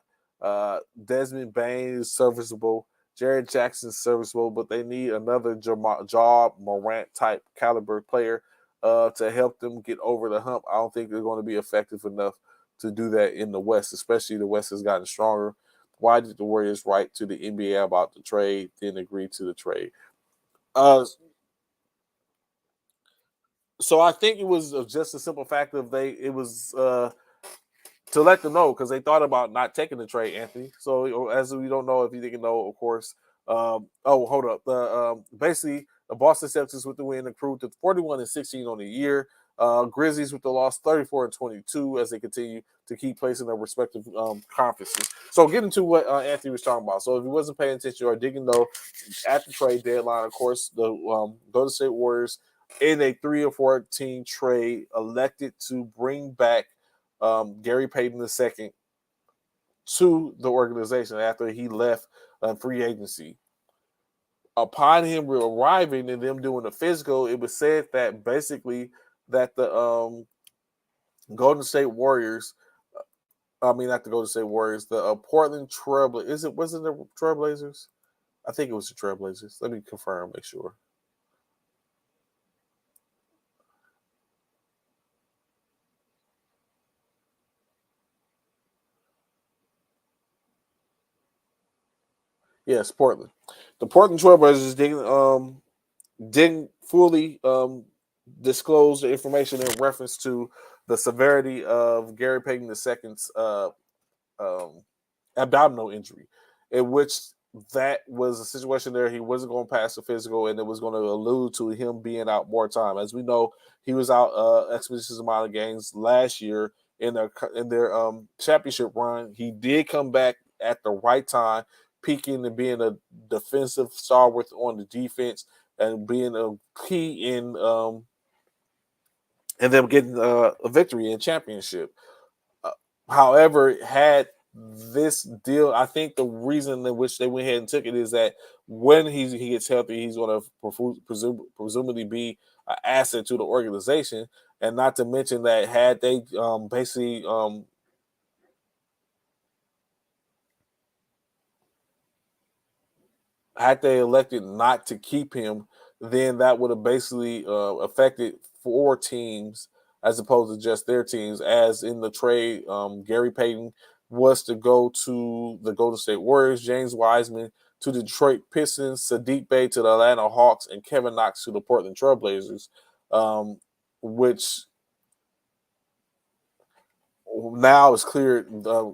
Desmond Bain is serviceable. Jared Jackson is serviceable, but they need another Ja Morant type caliber player to help them get over the hump. I don't think they're going to be effective enough to do that in the West, especially the West has gotten stronger. Why did the Warriors write to the NBA about the trade, then agree to the trade? So I think it was just a simple fact of it was to let them know because they thought about not taking the trade, Anthony. So as we don't know, if you didn't know, of course. Hold up. Basically the Boston Celtics with the win improved to 41-16 on the year. Grizzlies with the loss 34-22 as they continue to keep placing their respective conferences. So getting to what Anthony was talking about. So if you wasn't paying attention or didn't know, at the trade deadline, of course, the Golden State Warriors in a 3 or 4 team trade elected to bring back Gary Payton II to the organization after he left free agency. Upon him arriving and them doing the physical, it was said that basically that the Golden State Warriors, not the Golden State Warriors, the Portland Trailblazers. Was it the Trailblazers? I think it was the Trailblazers. Let me confirm, make sure. Yes, Portland. The Portland Trailblazers didn't fully disclose the information in reference to the severity of Gary Payton II's abdominal injury, in which that was a situation there he wasn't going to pass the physical, and it was going to allude to him being out more time. As we know, he was out expeditious amount of games last year in their championship run. He did come back at the right time, peaking and being a defensive stalwart on the defense and being a key in and them getting a victory in championship. However, had this deal, I think the reason in which they went ahead and took it is that when he gets healthy, he's going to presumably be an asset to the organization, and not to mention that had they basically had they elected not to keep him, then that would have basically affected 4 teams as opposed to just their teams. As in the trade, Gary Payton was to go to the Golden State Warriors, James Wiseman to the Detroit Pistons, Sadiq Bey to the Atlanta Hawks, and Kevin Knox to the Portland Trailblazers, which now is clear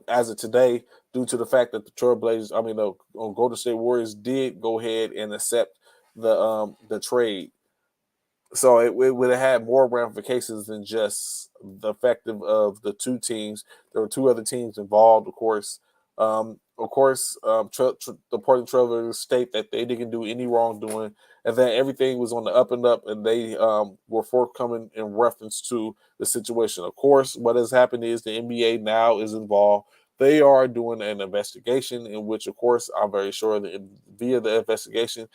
as of today due to the fact that the Golden State Warriors did go ahead and accept the trade. So it would have had more ramifications than just the effective of the 2 teams. There were 2 other teams involved, of course. The Portland Trailblazers state that they didn't do any wrongdoing and that everything was on the up and up, and they were forthcoming in reference to the situation. Of course, what has happened is the NBA now is involved. They are doing an investigation in which, of course, I'm very sure that via the investigation,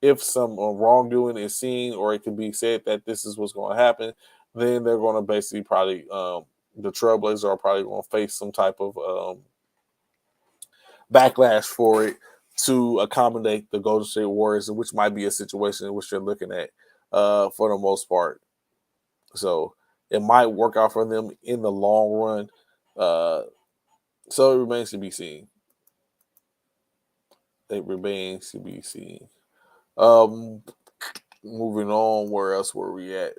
if some wrongdoing is seen or it can be said that this is what's going to happen, then they're going to basically probably the Trailblazers are probably going to face some type of backlash for it to accommodate the Golden State Warriors, which might be a situation in which they're looking at for the most part. So it might work out for them in the long run. So it remains to be seen. It remains to be seen. Moving on, where else were we at?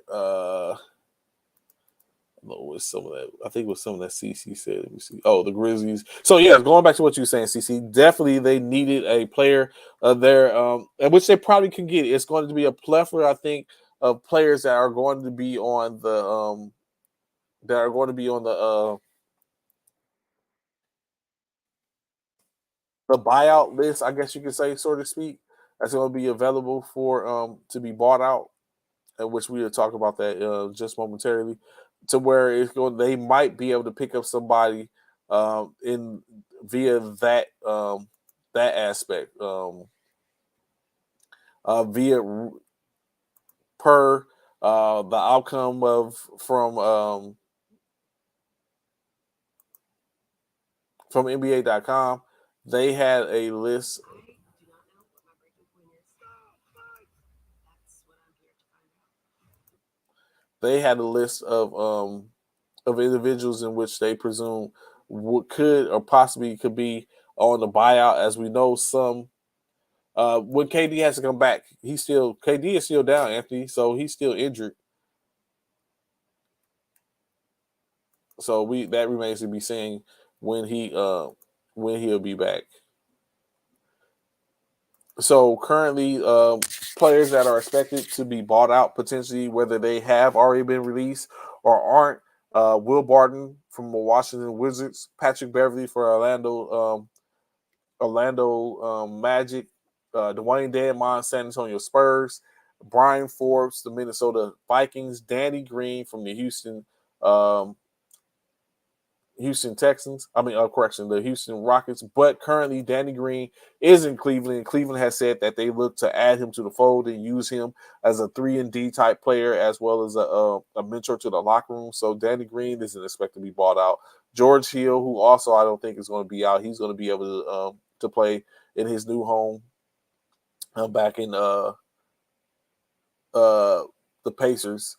With some of that, I think it was some of that CC said. Let me see. Oh, the Grizzlies. So yeah, going back to what you were saying, CC. Definitely, they needed a player there, which they probably can get. It's going to be a plethora, I think, of players that are going to be on the the buyout list, I guess you could say, so to speak. That's going to be available for to be bought out, which we will talk about that just momentarily. To where they might be able to pick up somebody in via that that aspect via per the outcome of from NBA.com. They had a list. They had a list of individuals in which they presume could or possibly could be on the buyout. As we know, some when KD has to come back, KD is still down, Anthony, so he's still injured. So that remains to be seen when he'll be back. So currently, players that are expected to be bought out potentially, whether they have already been released or aren't, Will Barton from the Washington Wizards, Patrick Beverly for Orlando Magic, Dwayne Dedmon, San Antonio Spurs, Brian Forbes, the Minnesota Vikings, Danny Green from the Houston Texans. The Houston Rockets. But currently, Danny Green is in Cleveland, and Cleveland has said that they look to add him to the fold and use him as a 3-and-D type player, as well as a mentor to the locker room. So Danny Green isn't expected to be bought out. George Hill, who also I don't think is going to be out, he's going to be able to play in his new home back in the Pacers.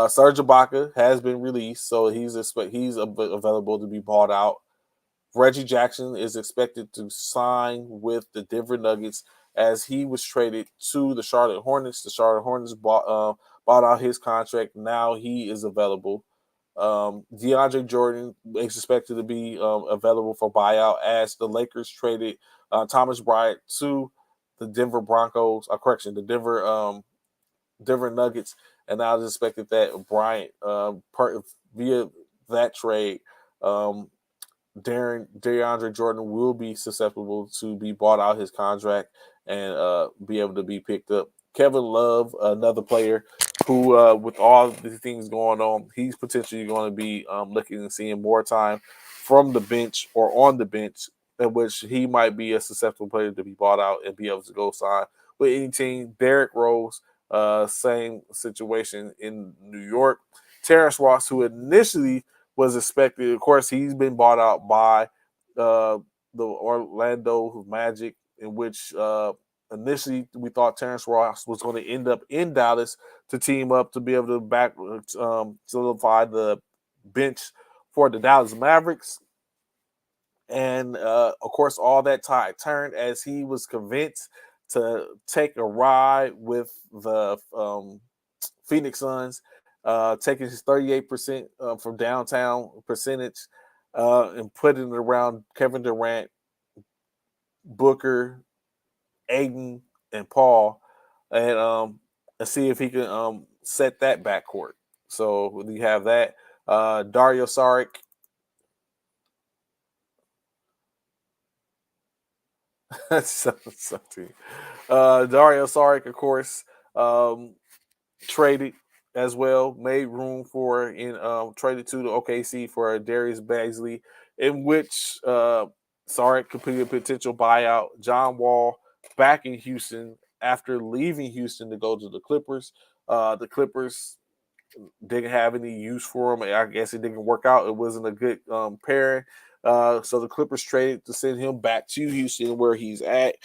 Serge Ibaka has been released, so he's available to be bought out. Reggie Jackson is expected to sign with the Denver Nuggets as he was traded to the Charlotte Hornets. The Charlotte Hornets bought out his contract. Now he is available. DeAndre Jordan is expected to be available for buyout as the Lakers traded Thomas Bryant to the Denver Broncos. The Denver Nuggets, and now it's expected that Bryant, via that trade, DeAndre Jordan will be susceptible to be bought out his contract and be able to be picked up. Kevin Love, another player who, with all these things going on, he's potentially going to be looking and seeing more time from the bench or on the bench, in which he might be a susceptible player to be bought out and be able to go sign with any team. Derrick Rose, same situation in New York. Terrence Ross, who initially was expected. Of course, he's been bought out by the Orlando Magic, in which initially we thought Terrence Ross was going to end up in Dallas to team up to be able to solidify the bench for the Dallas Mavericks. And of course, all that tide turned as he was convinced to take a ride with the Phoenix Suns, taking his 38% from downtown percentage and putting it around Kevin Durant, Booker, Aiden, and Paul, and see if he can set that backcourt. So we have that. Dario Saric. Dario Saric, of course, traded as well, made room for traded to the OKC for Darius Bazley, in which Saric completed a potential buyout. John Wall back in Houston after leaving Houston to go to the Clippers. The Clippers didn't have any use for him. I guess it didn't work out. It wasn't a good pairing. So the Clippers traded to send him back to Houston where he's at.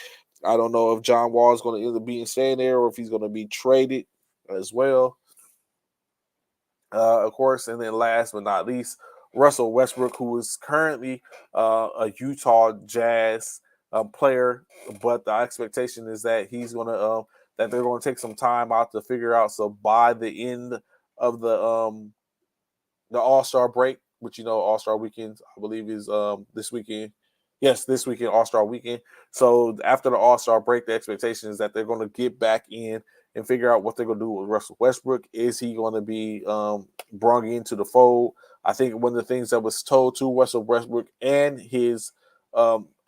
I don't know if John Wall is going to end up being staying there or if he's going to be traded as well. Of course, and then last but not least, Russell Westbrook, who is currently a Utah Jazz player, but the expectation is that he's going to that they're going to take some time out to figure out. So by the end of the All-Star break, which All-Star weekend, I believe is this weekend. Yes, this weekend, All-Star weekend. So after the All-Star break, the expectation is that they're going to get back in and figure out what they're going to do with Russell Westbrook. Is he going to be brought into the fold? I think one of the things that was told to Russell Westbrook and his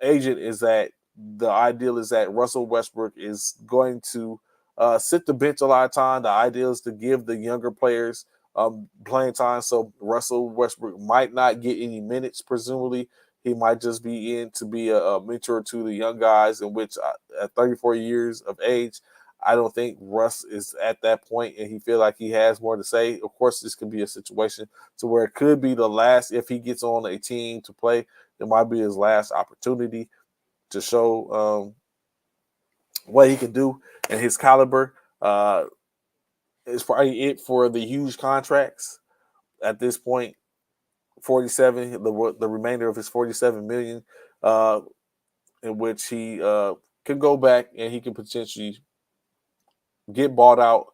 agent is that the ideal is that Russell Westbrook is going to sit the bench a lot of time. The ideal is to give the younger players playing time. So Russell Westbrook might not get any minutes, presumably. He might just be in to be a mentor to the young guys, in which at 34 years of age, I don't think Russ is at that point and he feel like he has more to say. Of course, this could be a situation to where it could be the last, if he gets on a team to play, it might be his last opportunity to show what he can do and his caliber. Is probably it for the huge contracts at this point. 47, the remainder of his 47 million, in which he can go back and he can potentially get bought out,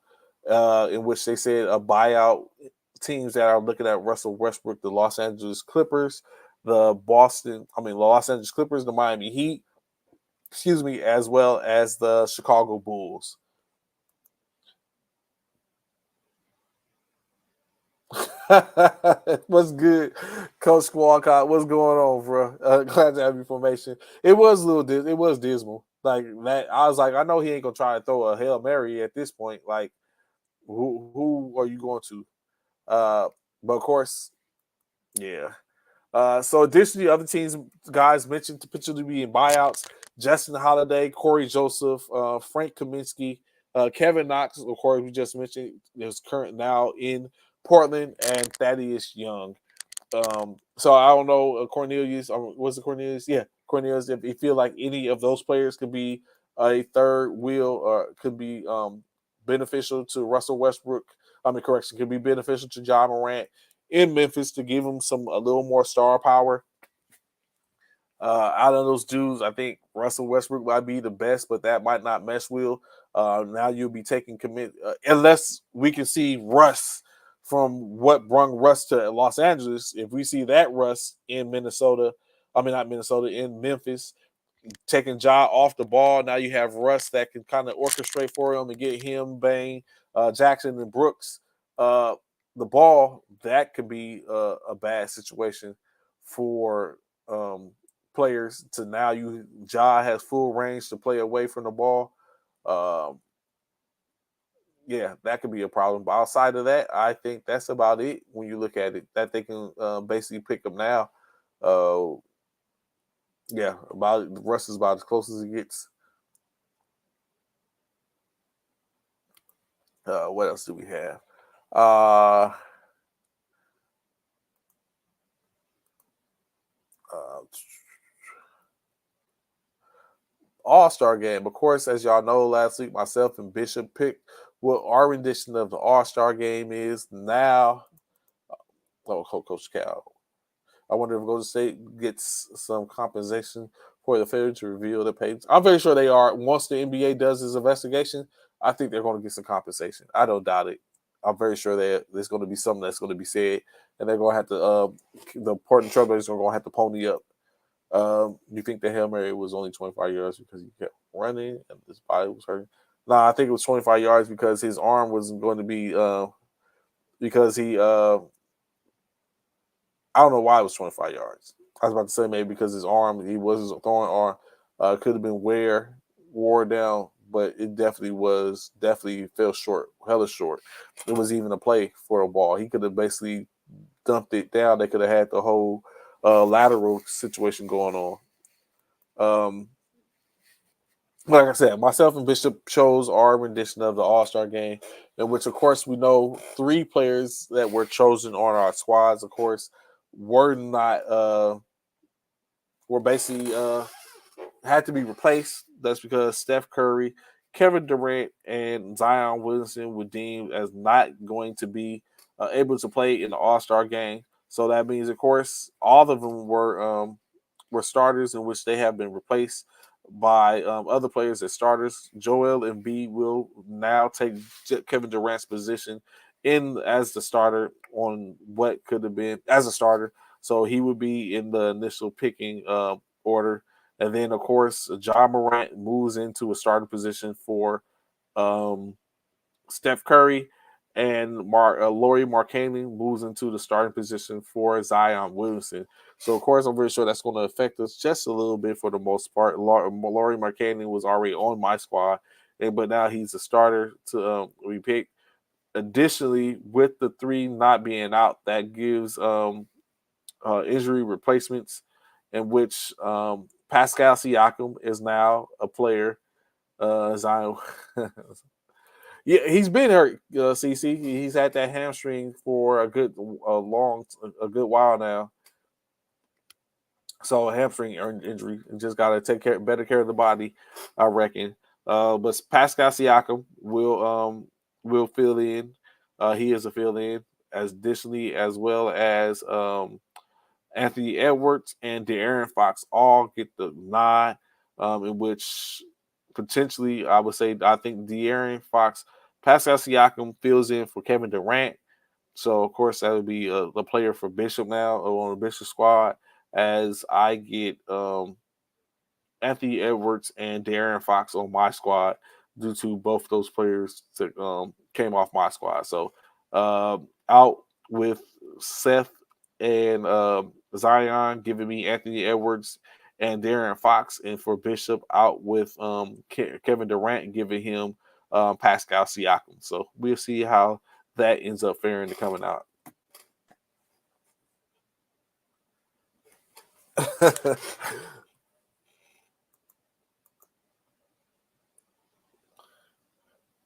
in which they said a buyout teams that are looking at Russell Westbrook, the Los Angeles Clippers, the Los Angeles Clippers, the Miami Heat, as well as the Chicago Bulls. What's good, Coach Walcott? What's going on, bro? Glad to have your formation. It was it was dismal. Like that, I was like, I know he ain't gonna try to throw a Hail Mary at this point. Like, who are you going to? But of course, yeah. So additionally, other teams, guys mentioned to potentially be in buyouts: Justin Holiday, Corey Joseph, Frank Kaminsky, Kevin Knox. Of course, we just mentioned is current now in Portland, and Thaddeus Young. So I don't know, Cornelius. Was it Cornelius? Yeah, Cornelius. If you feel like any of those players could be a third wheel, or could be beneficial to Russell Westbrook. Could be beneficial to John Morant in Memphis to give him a little more star power. Out of those dudes, I think Russell Westbrook might be the best, but that might not mesh well. Now you'll be taking unless we can see Russ from what brung Russ to Los Angeles. If we see that Russ in Minnesota, not Minnesota, in Memphis, taking Ja off the ball, now you have Russ that can kind of orchestrate for him and get him, Bane, Jackson, and Brooks the ball. That could be a bad situation for players. To now, Ja has full range to play away from the ball. Yeah, that could be a problem. But outside of that, I think that's about it when you look at it, that they can basically pick up now. Yeah, Russ is about as close as it gets. What else do we have? All-Star game. Of course, as y'all know, last week myself and Bishop picked what our rendition of the All-Star game is. Now, Coach Cal, I wonder if Golden State gets some compensation for the failure to reveal the page. I'm very sure they are. Once the NBA does this investigation, I think they're going to get some compensation. I don't doubt it. I'm very sure that there's going to be something that's going to be said, and they're going to have to. The Portland Trailblazers are going to have to pony up. You think the Hail Mary was only 25 yards because he kept running and his body was hurting? I think it was 25 yards because his arm was going to be because he I don't know why it was 25 yards. I was about to say maybe because his arm, he was his throwing arm, could have been wore down, but it definitely fell short, hella short. It was even a play for a ball. He could have basically dumped it down. They could have had the whole lateral situation going on. Like I said, myself and Bishop chose our rendition of the All-Star game, in which, of course, we know 3 players that were chosen on our squads, of course, were basically had to be replaced. That's because Steph Curry, Kevin Durant, and Zion Williamson were deemed as not going to be able to play in the All-Star game. So that means, of course, all of them were starters, in which they have been replaced by other players as starters. Joel Embiid will now take Kevin Durant's position as the starter on what could have been as a starter. So he would be in the initial picking order. And then, of course, John Morant moves into a starting position for Steph Curry, and Lauri Markkanen moves into the starting position for Zion Williamson. So, of course, I'm very sure that's going to affect us just a little bit for the most part. Lauri Markkanen was already on my squad, but now he's a starter to be picked. Additionally, with the 3 not being out, that gives injury replacements, in which Pascal Siakam is now a player. Zion, yeah, he's been hurt. CC, he's had that hamstring for a good while now. So a hamstring injury, and just got to better care of the body, I reckon. But Pascal Siakam will fill in. He is a fill in, as additionally as well as Anthony Edwards and De'Aaron Fox all get the nod, in which potentially I would say I think De'Aaron Fox, Pascal Siakam fills in for Kevin Durant. So of course that would be the player for Bishop now on the Bishop squad, as I get Anthony Edwards and De'Aaron Fox on my squad due to both those players that came off my squad. So out with Seth and Zion, giving me Anthony Edwards and De'Aaron Fox, and for Bishop out with Kevin Durant, giving him Pascal Siakam. So we'll see how that ends up faring to coming out.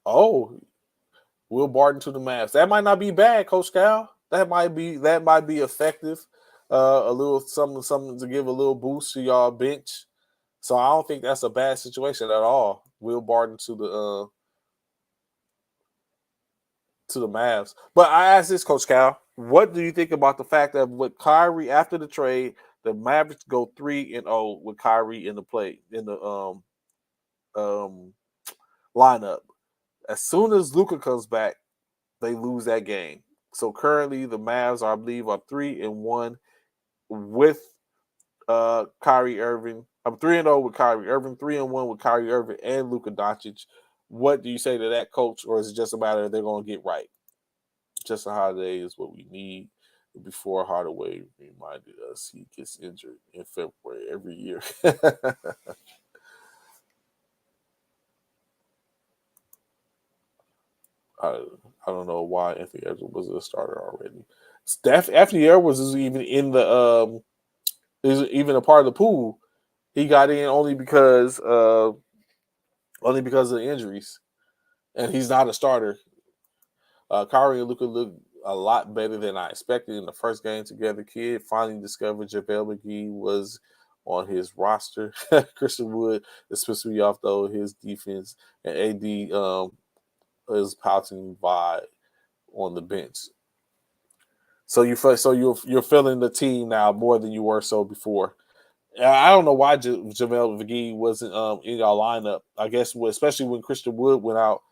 Oh, Will Barton to the Mavs. That might not be bad, Coach Cal. That might be effective. A little something to give a little boost to y'all bench. So I don't think that's a bad situation at all. Will Barton to the Mavs. But I asked this, Coach Cal, what do you think about the fact that with Kyrie after the trade, the Mavericks go 3-0 with Kyrie in the lineup? As soon as Luka comes back, they lose that game. So currently the Mavs, I believe, are 3-1 with Kyrie Irving. I'm 3-0 with Kyrie Irving, 3-1 with Kyrie Irving and Luka Doncic. What do you say to that, Coach, or is it just a matter of they're going to get right? Justin Holiday is what we need. Before Hardaway reminded us he gets injured in February every year. I don't know why Anthony Edwards was a starter already. Anthony Edwards is even in the is even a part of the pool. He got in only because of the injuries, and he's not a starter. Kyrie and Luka look a lot better than I expected in the first game together. Kid finally discovered JaVale McGee was on his roster. Christian Wood is supposed to be off though. His defense and AD is pouting vibe on the bench. So you're feeling the team now more than you were so before. I don't know why JaVale McGee wasn't in your lineup. I guess especially when Christian Wood went out.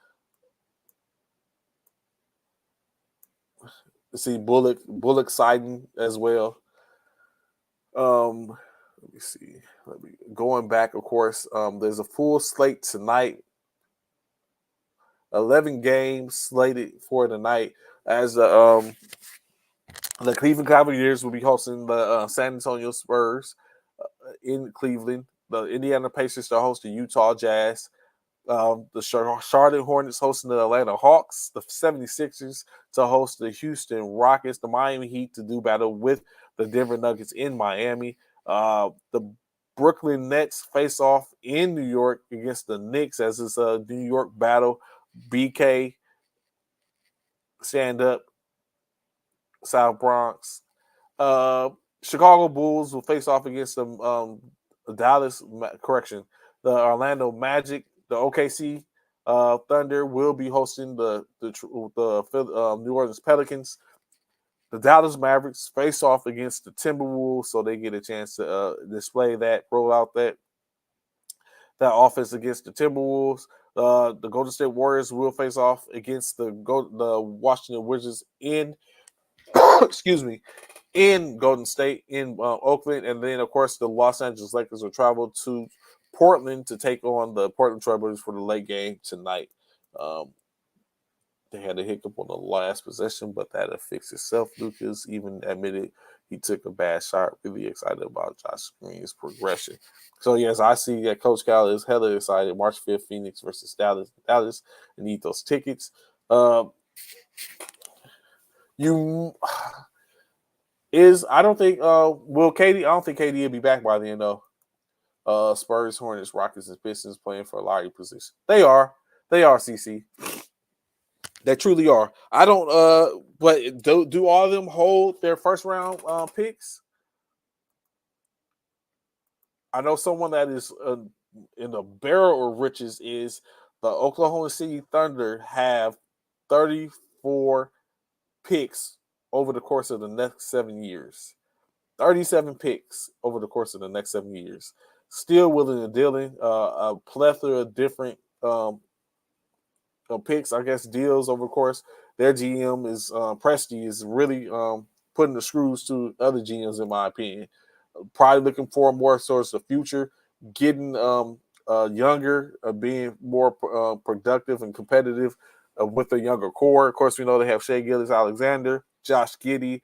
See Bullock siding as well. Let me see. Going back, of course. There's a full slate tonight. 11 games slated for tonight, as the Cleveland Cavaliers will be hosting the San Antonio Spurs in Cleveland. The Indiana Pacers to host the Utah Jazz. The Charlotte Hornets hosting the Atlanta Hawks. The 76ers to host the Houston Rockets. The Miami Heat to do battle with the Denver Nuggets in Miami. The Brooklyn Nets face off in New York against the Knicks, as it's a New York battle. BK, stand up, South Bronx. Chicago Bulls will face off against the the Orlando Magic. The OKC Thunder will be hosting the New Orleans Pelicans. The Dallas Mavericks face off against the Timberwolves, so they get a chance to roll out that offense against the Timberwolves. The Golden State Warriors will face off against the Washington Wizards in in Golden State, in Oakland. And then, of course, the Los Angeles Lakers will travel to Portland to take on the Portland Trailblazers for the late game tonight. They had a hiccup on the last possession, but that'll fix itself. Lucas even admitted he took a bad shot. Really excited about Josh Green's progression. So, yes, I see that Coach Cal is hella excited. March 5th, Phoenix versus Dallas. Dallas, and need those tickets. I don't think will KD. I don't think KD will be back by then though. Spurs, Hornets, Rockets, and Pistons playing for a lottery position. They are. CC. They truly are. I don't. But do all of them hold their first round picks? I know someone that is in the barrel of riches is the Oklahoma City Thunder have 34 picks over the course of the next 7 years. 37 picks over the course of the next 7 years. Still willing and dealing a plethora of different picks, I guess, deals over the course. Their GM is Presti is really putting the screws to other GMs, in my opinion. Probably looking for more towards the future, getting younger, being more productive and competitive with a younger core. Of course, we know they have Shea Gilgeous-Alexander, Josh Giddey,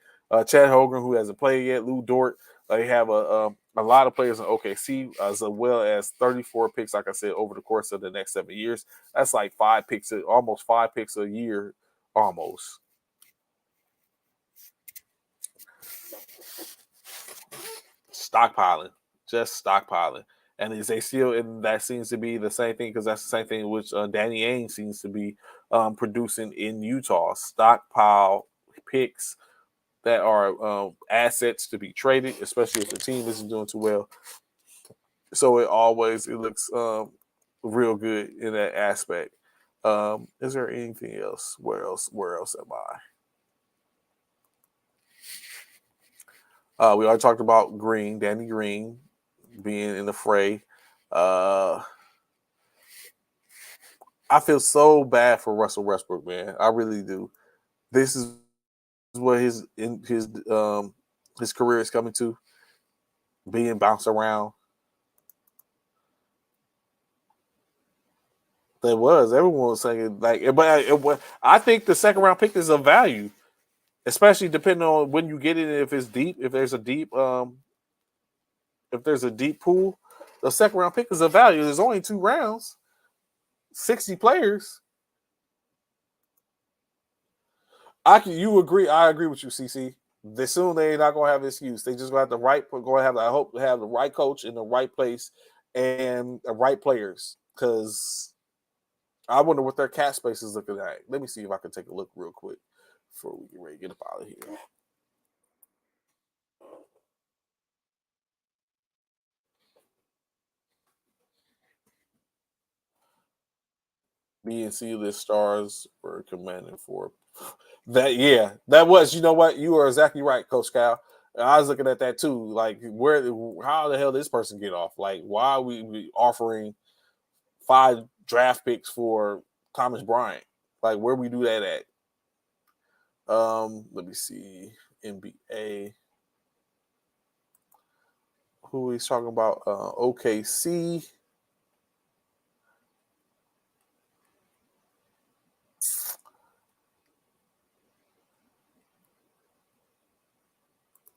Chad Hogan, who hasn't played yet, Lou Dort. They have a lot of players in OKC, as well as 34 picks, like I said, over the course of the next 7 years. That's like almost 5 picks a year, almost. Stockpiling, just stockpiling. And is they still, and that seems to be the same thing, because that's the same thing which Danny Ainge seems to be producing in Utah. Stockpile picks that are assets to be traded, especially if the team isn't doing too well. So it looks real good in that aspect. Is there anything else? Where else am I? We already talked about Danny Green being in the fray. I feel so bad for Russell Westbrook, man. I really do. This is what his career is coming to, being bounced around. Everyone was saying but I think the second round pick is of value, especially depending on when you get it. If it's deep, if there's a deep pool, the second round pick is of value. There's only 2 rounds, 60 players. You agree? I agree with you, CC. Soon they're not gonna have an excuse. They just gonna have I hope to have the right coach in the right place and the right players. Because I wonder what their cap space is looking like. Let me see if I can take a look real quick before we get ready to get up out of here. B and C list stars were commanded for that. Yeah, that was. You know what? You are exactly right, Coach Cal. I was looking at that too. Like, how the hell did this person get off? Like, why are we offering 5 draft picks for Thomas Bryant? Like, where we do that at? Let me see. NBA. Who he's talking about? OKC.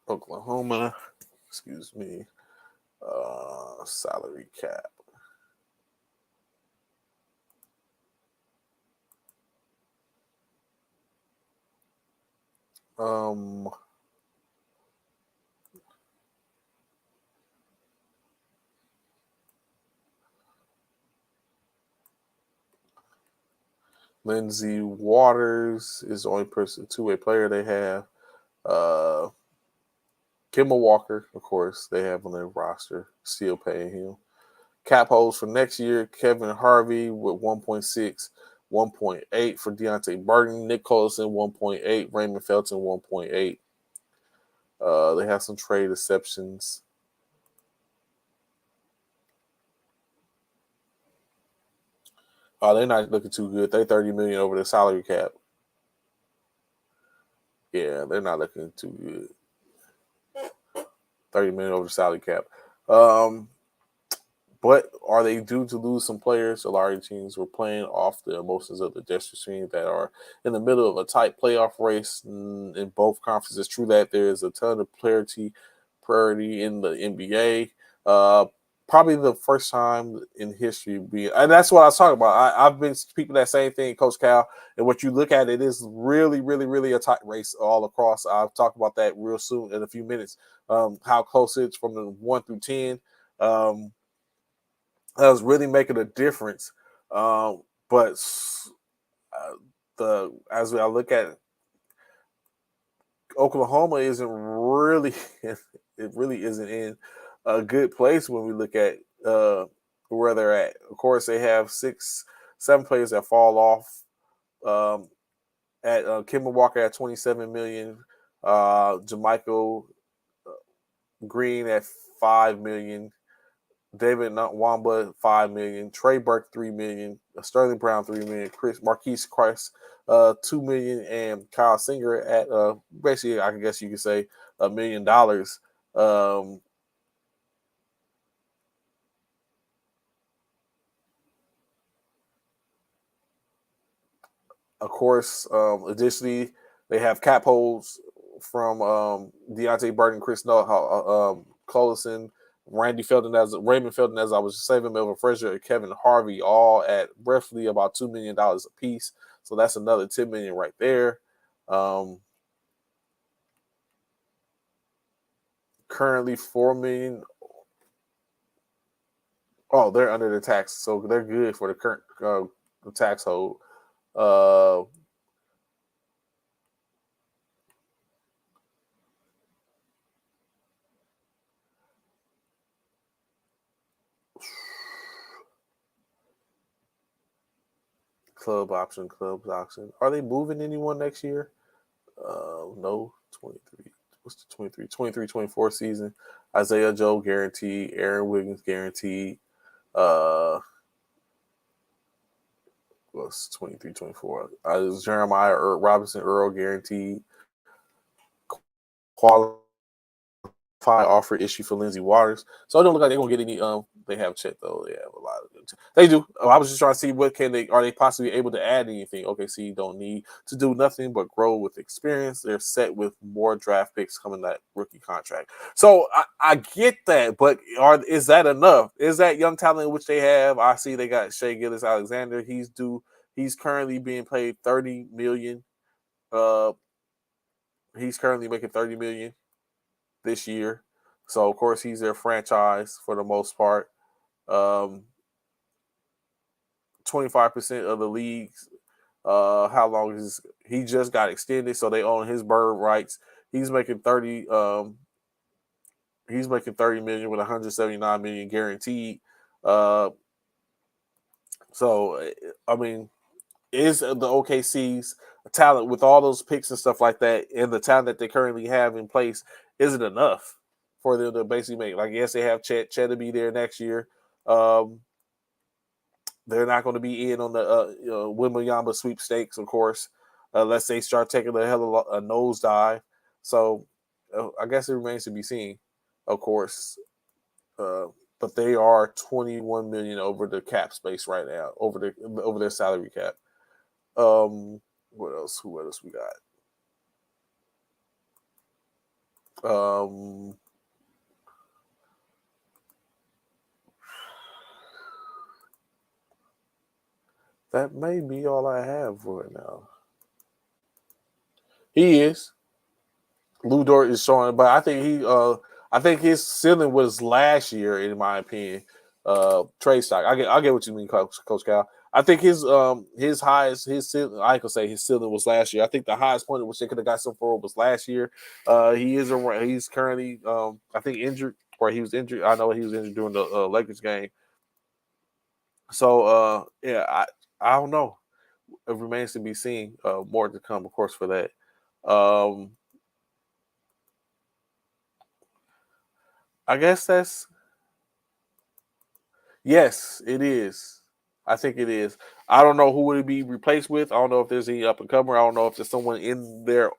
Oklahoma. Excuse me. Salary cap. Lindsey Waters is the only two-way player they have. Kemba Walker, of course, they have on their roster, still paying him. Cap holds for next year, Kevin Harvey with 1.6, 1.8 for Deontay Burton, Nick Collison 1.8, Raymond Felton 1.8. They have some trade exceptions. Oh, they're not looking too good. They're $30 million over the salary cap. Yeah, they're not looking too good. $30 million over the salary cap. But are they due to lose some players? A lot of teams were playing off the emotions of the Destiny team that are in the middle of a tight playoff race in both conferences. It's true that there is a ton of priority in the NBA. probably the first time in history and that's what I was talking about. I've been speaking that same thing, Coach Cal, and what you look at it is really, really, really a tight race all across. I'll talk about that real soon in a few minutes. How close it's from the 1 through 10. That was really making a difference. But as I look at Oklahoma isn't really it really isn't in a good place when we look at where they're at. Of course, they have 7 players that fall off. At Kemba Walker at 27 million, Jermichael Green at 5 million, David Nwamba 5 million, Trey Burke 3 million, Sterling Brown 3 million, Marquise Christ 2 million, and Kyle Singer at basically I guess you could say $1 million. Of course, additionally, they have cap holds from Deontay Burton, Chris Collison, Raymond Felton, as I was just saying, Melvin Frazier, and Kevin Harvey, all at roughly about $2 million a piece. So that's another $10 million right there. Currently $4 million. Oh, they're under the tax, so they're good for the current tax hold. Clubs option. Are they moving anyone next year? No. 23. What's the 23? 23-24 season. Isaiah Joe guaranteed. Aaron Wiggins guaranteed. What's 23-24? Jeremiah Robinson Earl guaranteed. Qualified offer issue for Lindsey Waters. So it don't look like they're gonna get any. They have Chet though. They have a lot of good. They do. I was just trying to see are they possibly able to add anything? OKC don't need to do nothing but grow with experience. They're set with more draft picks coming that rookie contract. So I get that, but is that enough? Is that young talent which they have? I see they got Shai Gilgeous-Alexander. He's currently being paid $30 million. He's currently making $30 million this year. So, of course, he's their franchise for the most part. 25% of the leagues. How long is he just got extended? So they own his bird rights. He's making 30. He's making 30 million with 179 million guaranteed. So, I mean, is the OKC's talent with all those picks and stuff like that, and the talent that they currently have in place, is it enough for them to basically make? Like, yes, they have Chet to be there next year. They're not going to be in on the Wembanyama sweepstakes, of course, unless they start taking a hell of a nosedive. So I guess it remains to be seen, of course. But they are 21 million over the cap space right now, over their salary cap. What else? What else we got? That may be all I have for it now. He is. Lou Dort is showing, but I think his ceiling was last year, in my opinion. Trade stock. I get what you mean, Coach Cal. I think his ceiling, I could say his ceiling was last year. I think the highest point at which they could have got some for was last year. He's currently I think injured, or he was injured. I know he was injured during the Lakers game. So yeah, I don't know. It remains to be seen. More to come, of course, for that. I guess yes, it is. I think it is. I don't know who would it be replaced with. I don't know if there's any up and comer. I don't know if there's someone in the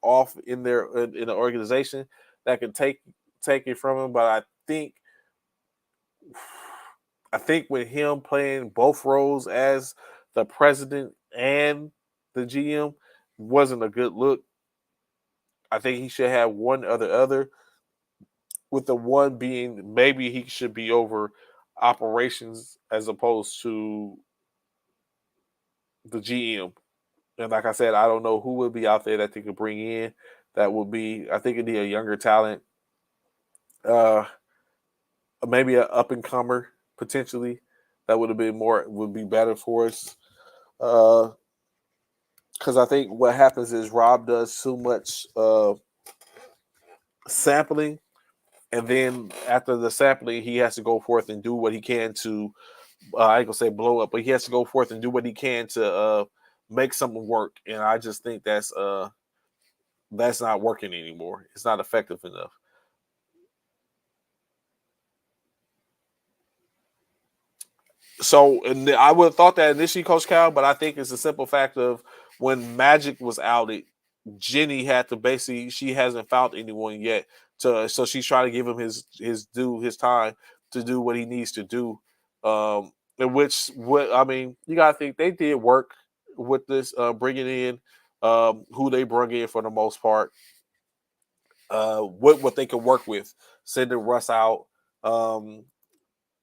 organization that can take it from him. But I think with him playing both roles as the president and the GM wasn't a good look. I think he should have one or the other, with the one being maybe he should be over operations as opposed to the GM. And like I said, I don't know who would be out there that they could bring in. That would be, I think it'd be a younger talent, uh, maybe an up and comer potentially. That would be better for us. Because I think what happens is Rob does too much sampling, and then after the sampling, he has to go forth and do what he can to I ain't gonna say blow up, but he has to go forth and do what he can to make something work. And I just think that's not working anymore. It's not effective enough. So, and I would have thought that initially, Coach Cal, but I think it's a simple fact of when Magic was outed, Jenny had to basically she hasn't found anyone yet so she's trying to give him his time to do what he needs to do. In which what I mean, you gotta think they did work with this bringing in who they brought in for the most part. What they could work with, sending Russ out, um,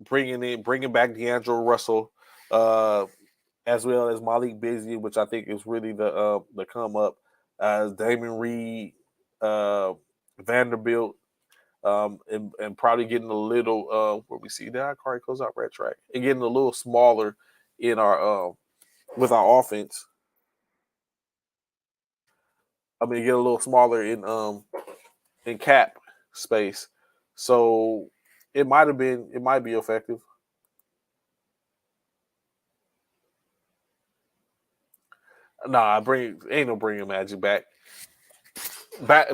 bringing back D'Angelo Russell, uh, as well as Malik Busy, which I think is really the come up, as Damon Reed, uh, Vanderbilt, and probably getting a little where we see that card goes out red track and getting a little smaller in our with our offense. I mean, get a little smaller in cap space, so it might be effective. Nah, ain't no bringing Magic back.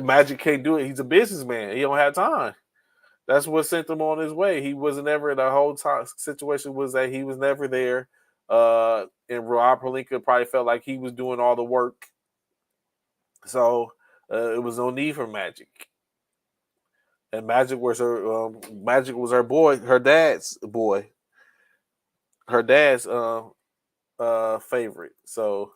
Magic can't do it. He's a businessman. He don't have time. That's what sent him on his way. He wasn't ever the whole time situation was that he was never there. And Rob Pelinka probably felt like he was doing all the work. So it was no need for Magic. And Magic was her boy, her dad's boy, her dad's favorite. So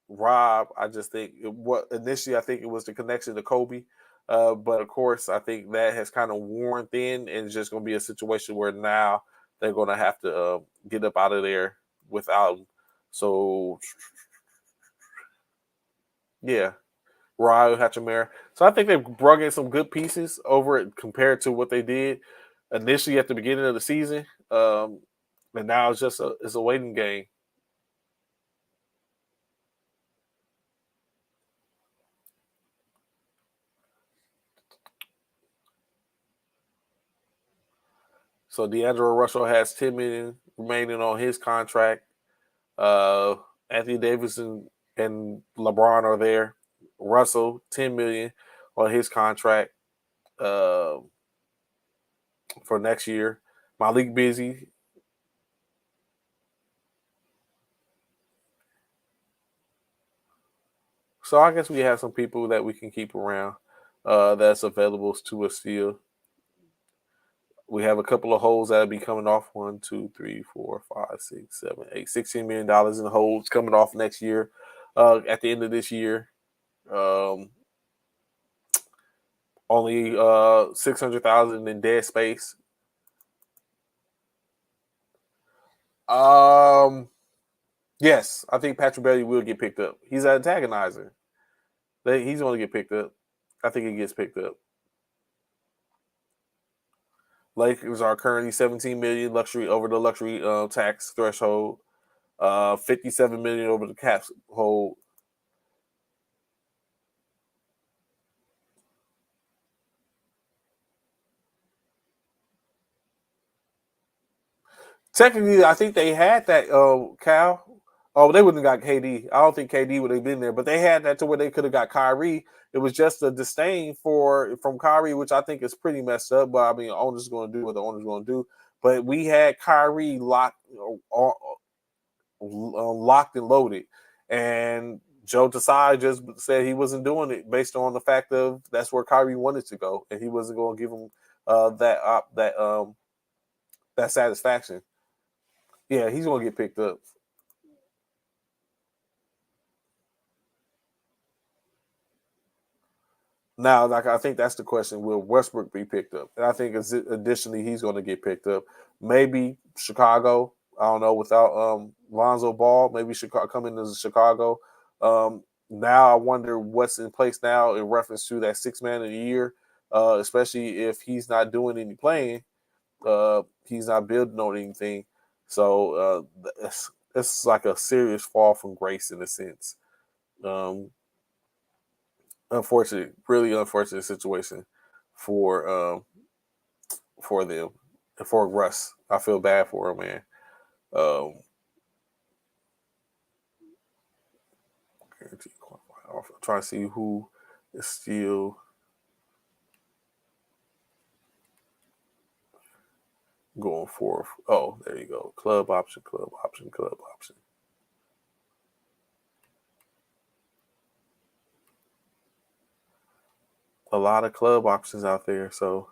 Rob, I just think what initially I think it was the connection to Kobe, but of course I think that has kind of worn thin, and it's just going to be a situation where now they're going to have to get up out of there without him. So yeah, Ryo Hachimura. So I think they brought in some good pieces over it compared to what they did initially at the beginning of the season, and now it's a waiting game. So D'Angelo Russell has 10 million remaining on his contract. Uh, Anthony Davis and LeBron are there. Russell 10 million on his contract uh, for next year. Malik Busy. So I guess we have some people that we can keep around that's available to us still. We have a couple of holes that'll be coming off. 1, 2, 3, 4, 5, 6, 7, 8, $16 million in holes coming off next year. At the end of this year, um, only 600,000 in dead space. Yes, I think Patrick Bailey will get picked up. He's an antagonizer. He's going to get picked up. I think he gets picked up. Lakers are currently 17 million luxury over the luxury tax threshold, 57 million over the cap hold. Technically, I think they had that. Cal. Oh, they wouldn't have got KD. I don't think KD would have been there, but they had that to where they could have got Kyrie. It was just a disdain from Kyrie, which I think is pretty messed up. But I mean, owner's going to do what the owner's going to do. But we had Kyrie locked and loaded, and Joe Tsai just said he wasn't doing it based on the fact of that's where Kyrie wanted to go, and he wasn't going to give him that satisfaction. Yeah, he's going to get picked up. Now, like I think that's the question: will Westbrook be picked up? And I think additionally he's going to get picked up. Maybe Chicago. I don't know without Lonzo Ball. Maybe Chicago coming to Chicago. Now I wonder what's in place now in reference to that 6 man of the year, especially if he's not doing any playing. He's not building on anything. So it's like a serious fall from grace in a sense. Um, Unfortunate, really unfortunate situation for them and for Russ. I feel bad for him, man. Um, I'm trying to see who is still going forth. Oh, there you go. Club option, club option, club option. A lot of club options out there. So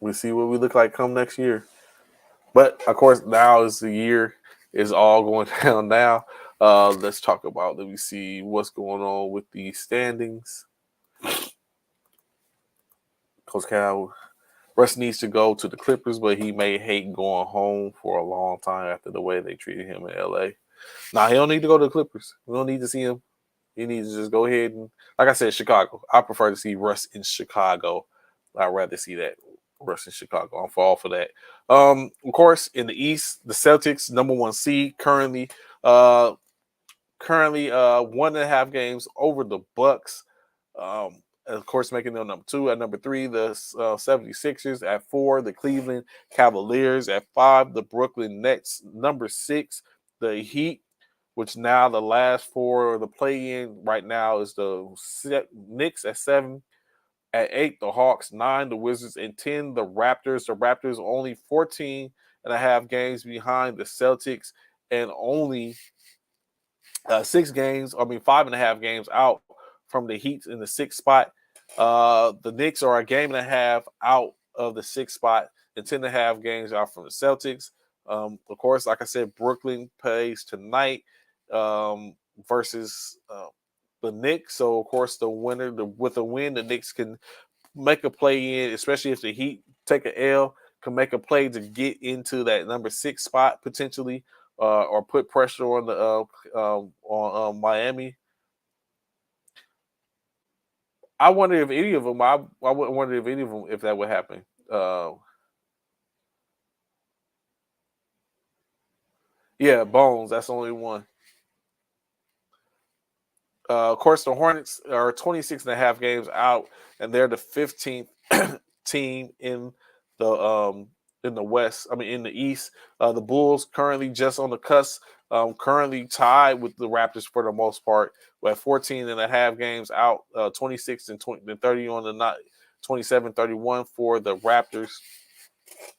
we see what we look like come next year. But of course, now is the year is all going down now. Let's talk about. Let me see what's going on with the standings. Coach Cal, Russ needs to go to the Clippers, but he may hate going home for a long time after the way they treated him in LA. Nah, he don't need to go to the Clippers. We don't need to see him. He needs to just go ahead and, like I said, Chicago. I prefer to see Russ in Chicago. I'd rather see that Russ in Chicago. I'm for all for that. Of course, in the East, the Celtics, number 1 seed, currently 1.5 games over the Bucks. Of course, making them number 2. At number 3, the 76ers. At 4, the Cleveland Cavaliers. At 5, the Brooklyn Nets. Number 6, the Heat, which now the last 4 of the play-in right now is the Knicks at 7. At 8, the Hawks. 9, the Wizards. And 10, the Raptors. The Raptors only 14.5 games behind the Celtics and only 5.5 games out from the Heat in the 6th spot. The Knicks are a game and a half out of the 6th spot and 10.5 games out from the Celtics. Of course, like I said, Brooklyn plays tonight versus the Knicks. So, of course, the winner, with a win, the Knicks can make a play in, especially if the Heat take an L, can make a play to get into that number 6 spot potentially, or put pressure on the on Miami. I wonder if any of them. I wouldn't wonder if any of them if that would happen. Yeah, Bones. That's the only one. Of course, the Hornets are 26.5 games out, and they're the 15th team in the West. I mean, in the East. The Bulls currently just on the cusp, currently tied with the Raptors for the most part. We're at 14.5 games out, 26 and 30 on the night, 27-31 for the Raptors.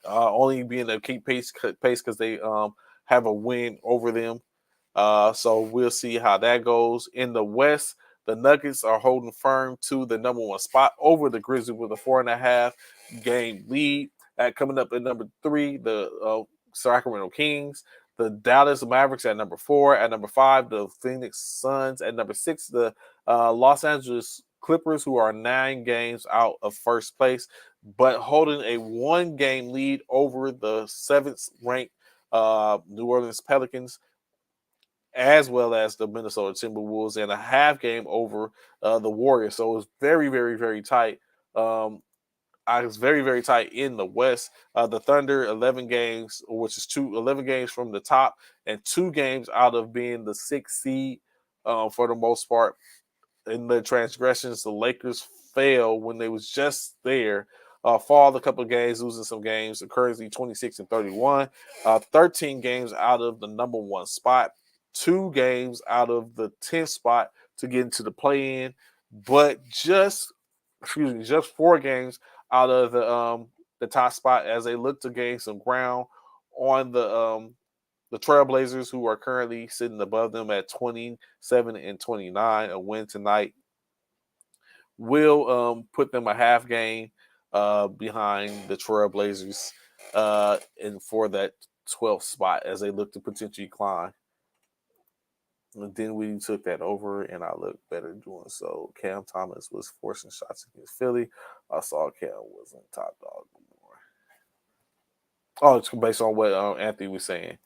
Only being able to keep pace because they have a win over them. So we'll see how that goes. In the West, the Nuggets are holding firm to the number 1 spot over the Grizzlies with a 4.5 game lead. Coming up at number 3, the Sacramento Kings. The Dallas Mavericks at number 4. At number 5, the Phoenix Suns. At number 6, the Los Angeles Clippers, who are 9 games out of first place, but holding a 1-game lead over the 7th ranked New Orleans Pelicans, as well as the Minnesota Timberwolves, and a half game over the Warriors. So it's very, very, very tight. It's very, very tight in the West. The Thunder, 11 games, which is 11 games from the top, and 2 games out of being the 6th seed for the most part. In the transgressions, the Lakers fell when they was just there. Fall a couple of games, losing some games. Currently 26-31. 13 games out of the number 1 spot. 2 games out of the 10th spot to get into the play-in, but just 4 games out of the top spot as they look to gain some ground on the Trailblazers, who are currently sitting above them at 27-29. A win tonight will put them a half game behind the Trailblazers and for that 12th spot as they look to potentially climb. And then we took that over, and I looked better doing so. Cam Thomas was forcing shots against Philly. I saw Cam wasn't top dog anymore. Oh, it's based on what Anthony was saying.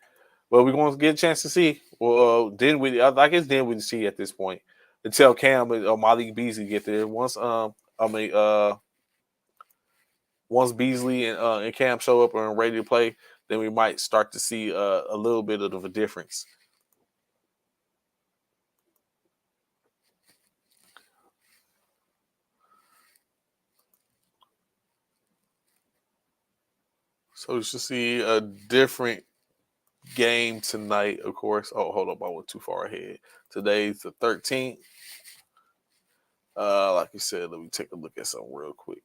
Well, we're going to get a chance to see. Well, I guess we see at this point until Cam and Malik Beasley get there. Once Beasley and Cam show up and are ready to play, then we might start to see a little bit of a difference. So we should see a different game tonight, of course. Oh, hold up, I went too far ahead. Today's the 13th. Like you said, let me take a look at something real quick.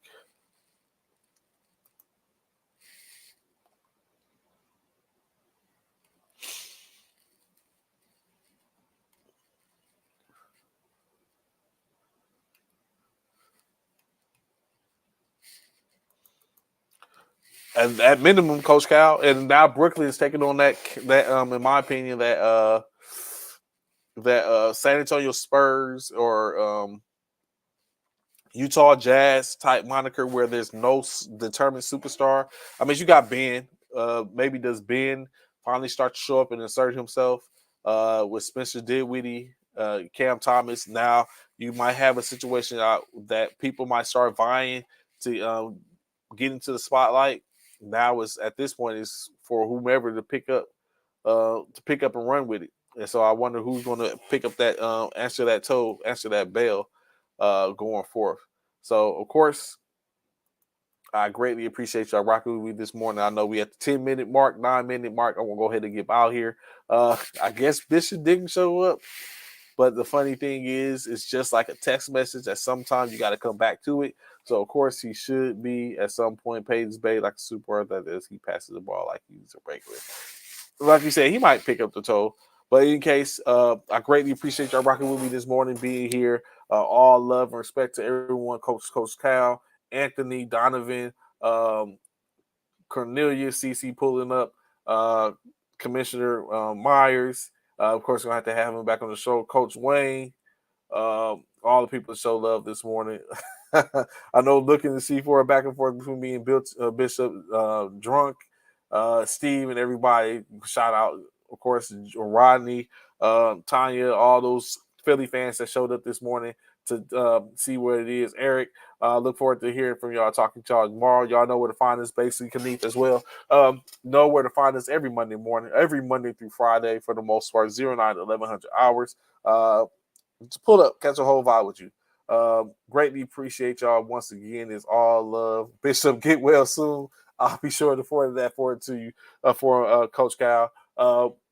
And at minimum, Coach Cal, and now Brooklyn is taking on that in my opinion, that San Antonio Spurs or Utah Jazz type moniker where there's no determined superstar. I mean, you got Ben. Maybe does Ben finally start to show up and insert himself with Spencer Dinwiddie, Cam Thomas? Now you might have a situation that people might start vying to get into the spotlight. Now it's at this point is for whomever to pick up and run with it. And so I wonder who's going to pick up that answer that bell going forth. So of course, I greatly appreciate y'all rocking with me this morning. I know we at the 10-minute mark, 9-minute mark. I'm gonna go ahead and get out here. I guess Bishop didn't show up. But the funny thing is, it's just like a text message that sometimes you got to come back to it. So, of course, he should be at some point paid his bay like a super that is. He passes the ball like he's a regular. Like you said, he might pick up the toe. But in case, I greatly appreciate y'all rocking with me this morning, being here. All love and respect to everyone, Coach Cal, Anthony, Donovan, Cornelius, CC pulling up, Commissioner Myers. Of course, we're going to have him back on the show. Coach Wayne, all the people that show love this morning. I know looking to see for a back and forth between me and Bishop, Drunk, Steve, and everybody. Shout out, of course, Rodney, Tanya, all those Philly fans that showed up this morning to see what it is. Eric, look forward to hearing from y'all, talking to y'all tomorrow. Y'all know where to find us, basically, Kanith as well. Know where to find us every Monday morning, every Monday through Friday for the most part, 09 to 1100 hours. Just pull up, catch a whole vibe with you. Greatly appreciate y'all once again. It's all love. Bishop, get well soon. I'll be sure to forward that to you for Coach Cal.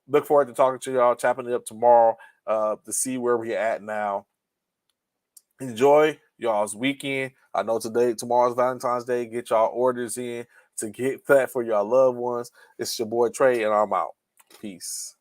Look forward to talking to y'all, chopping it up tomorrow to see where we're at now. Enjoy y'all's weekend. I know tomorrow's Valentine's Day. Get y'all orders in to get that for y'all loved ones. It's your boy Trey, and I'm out. Peace.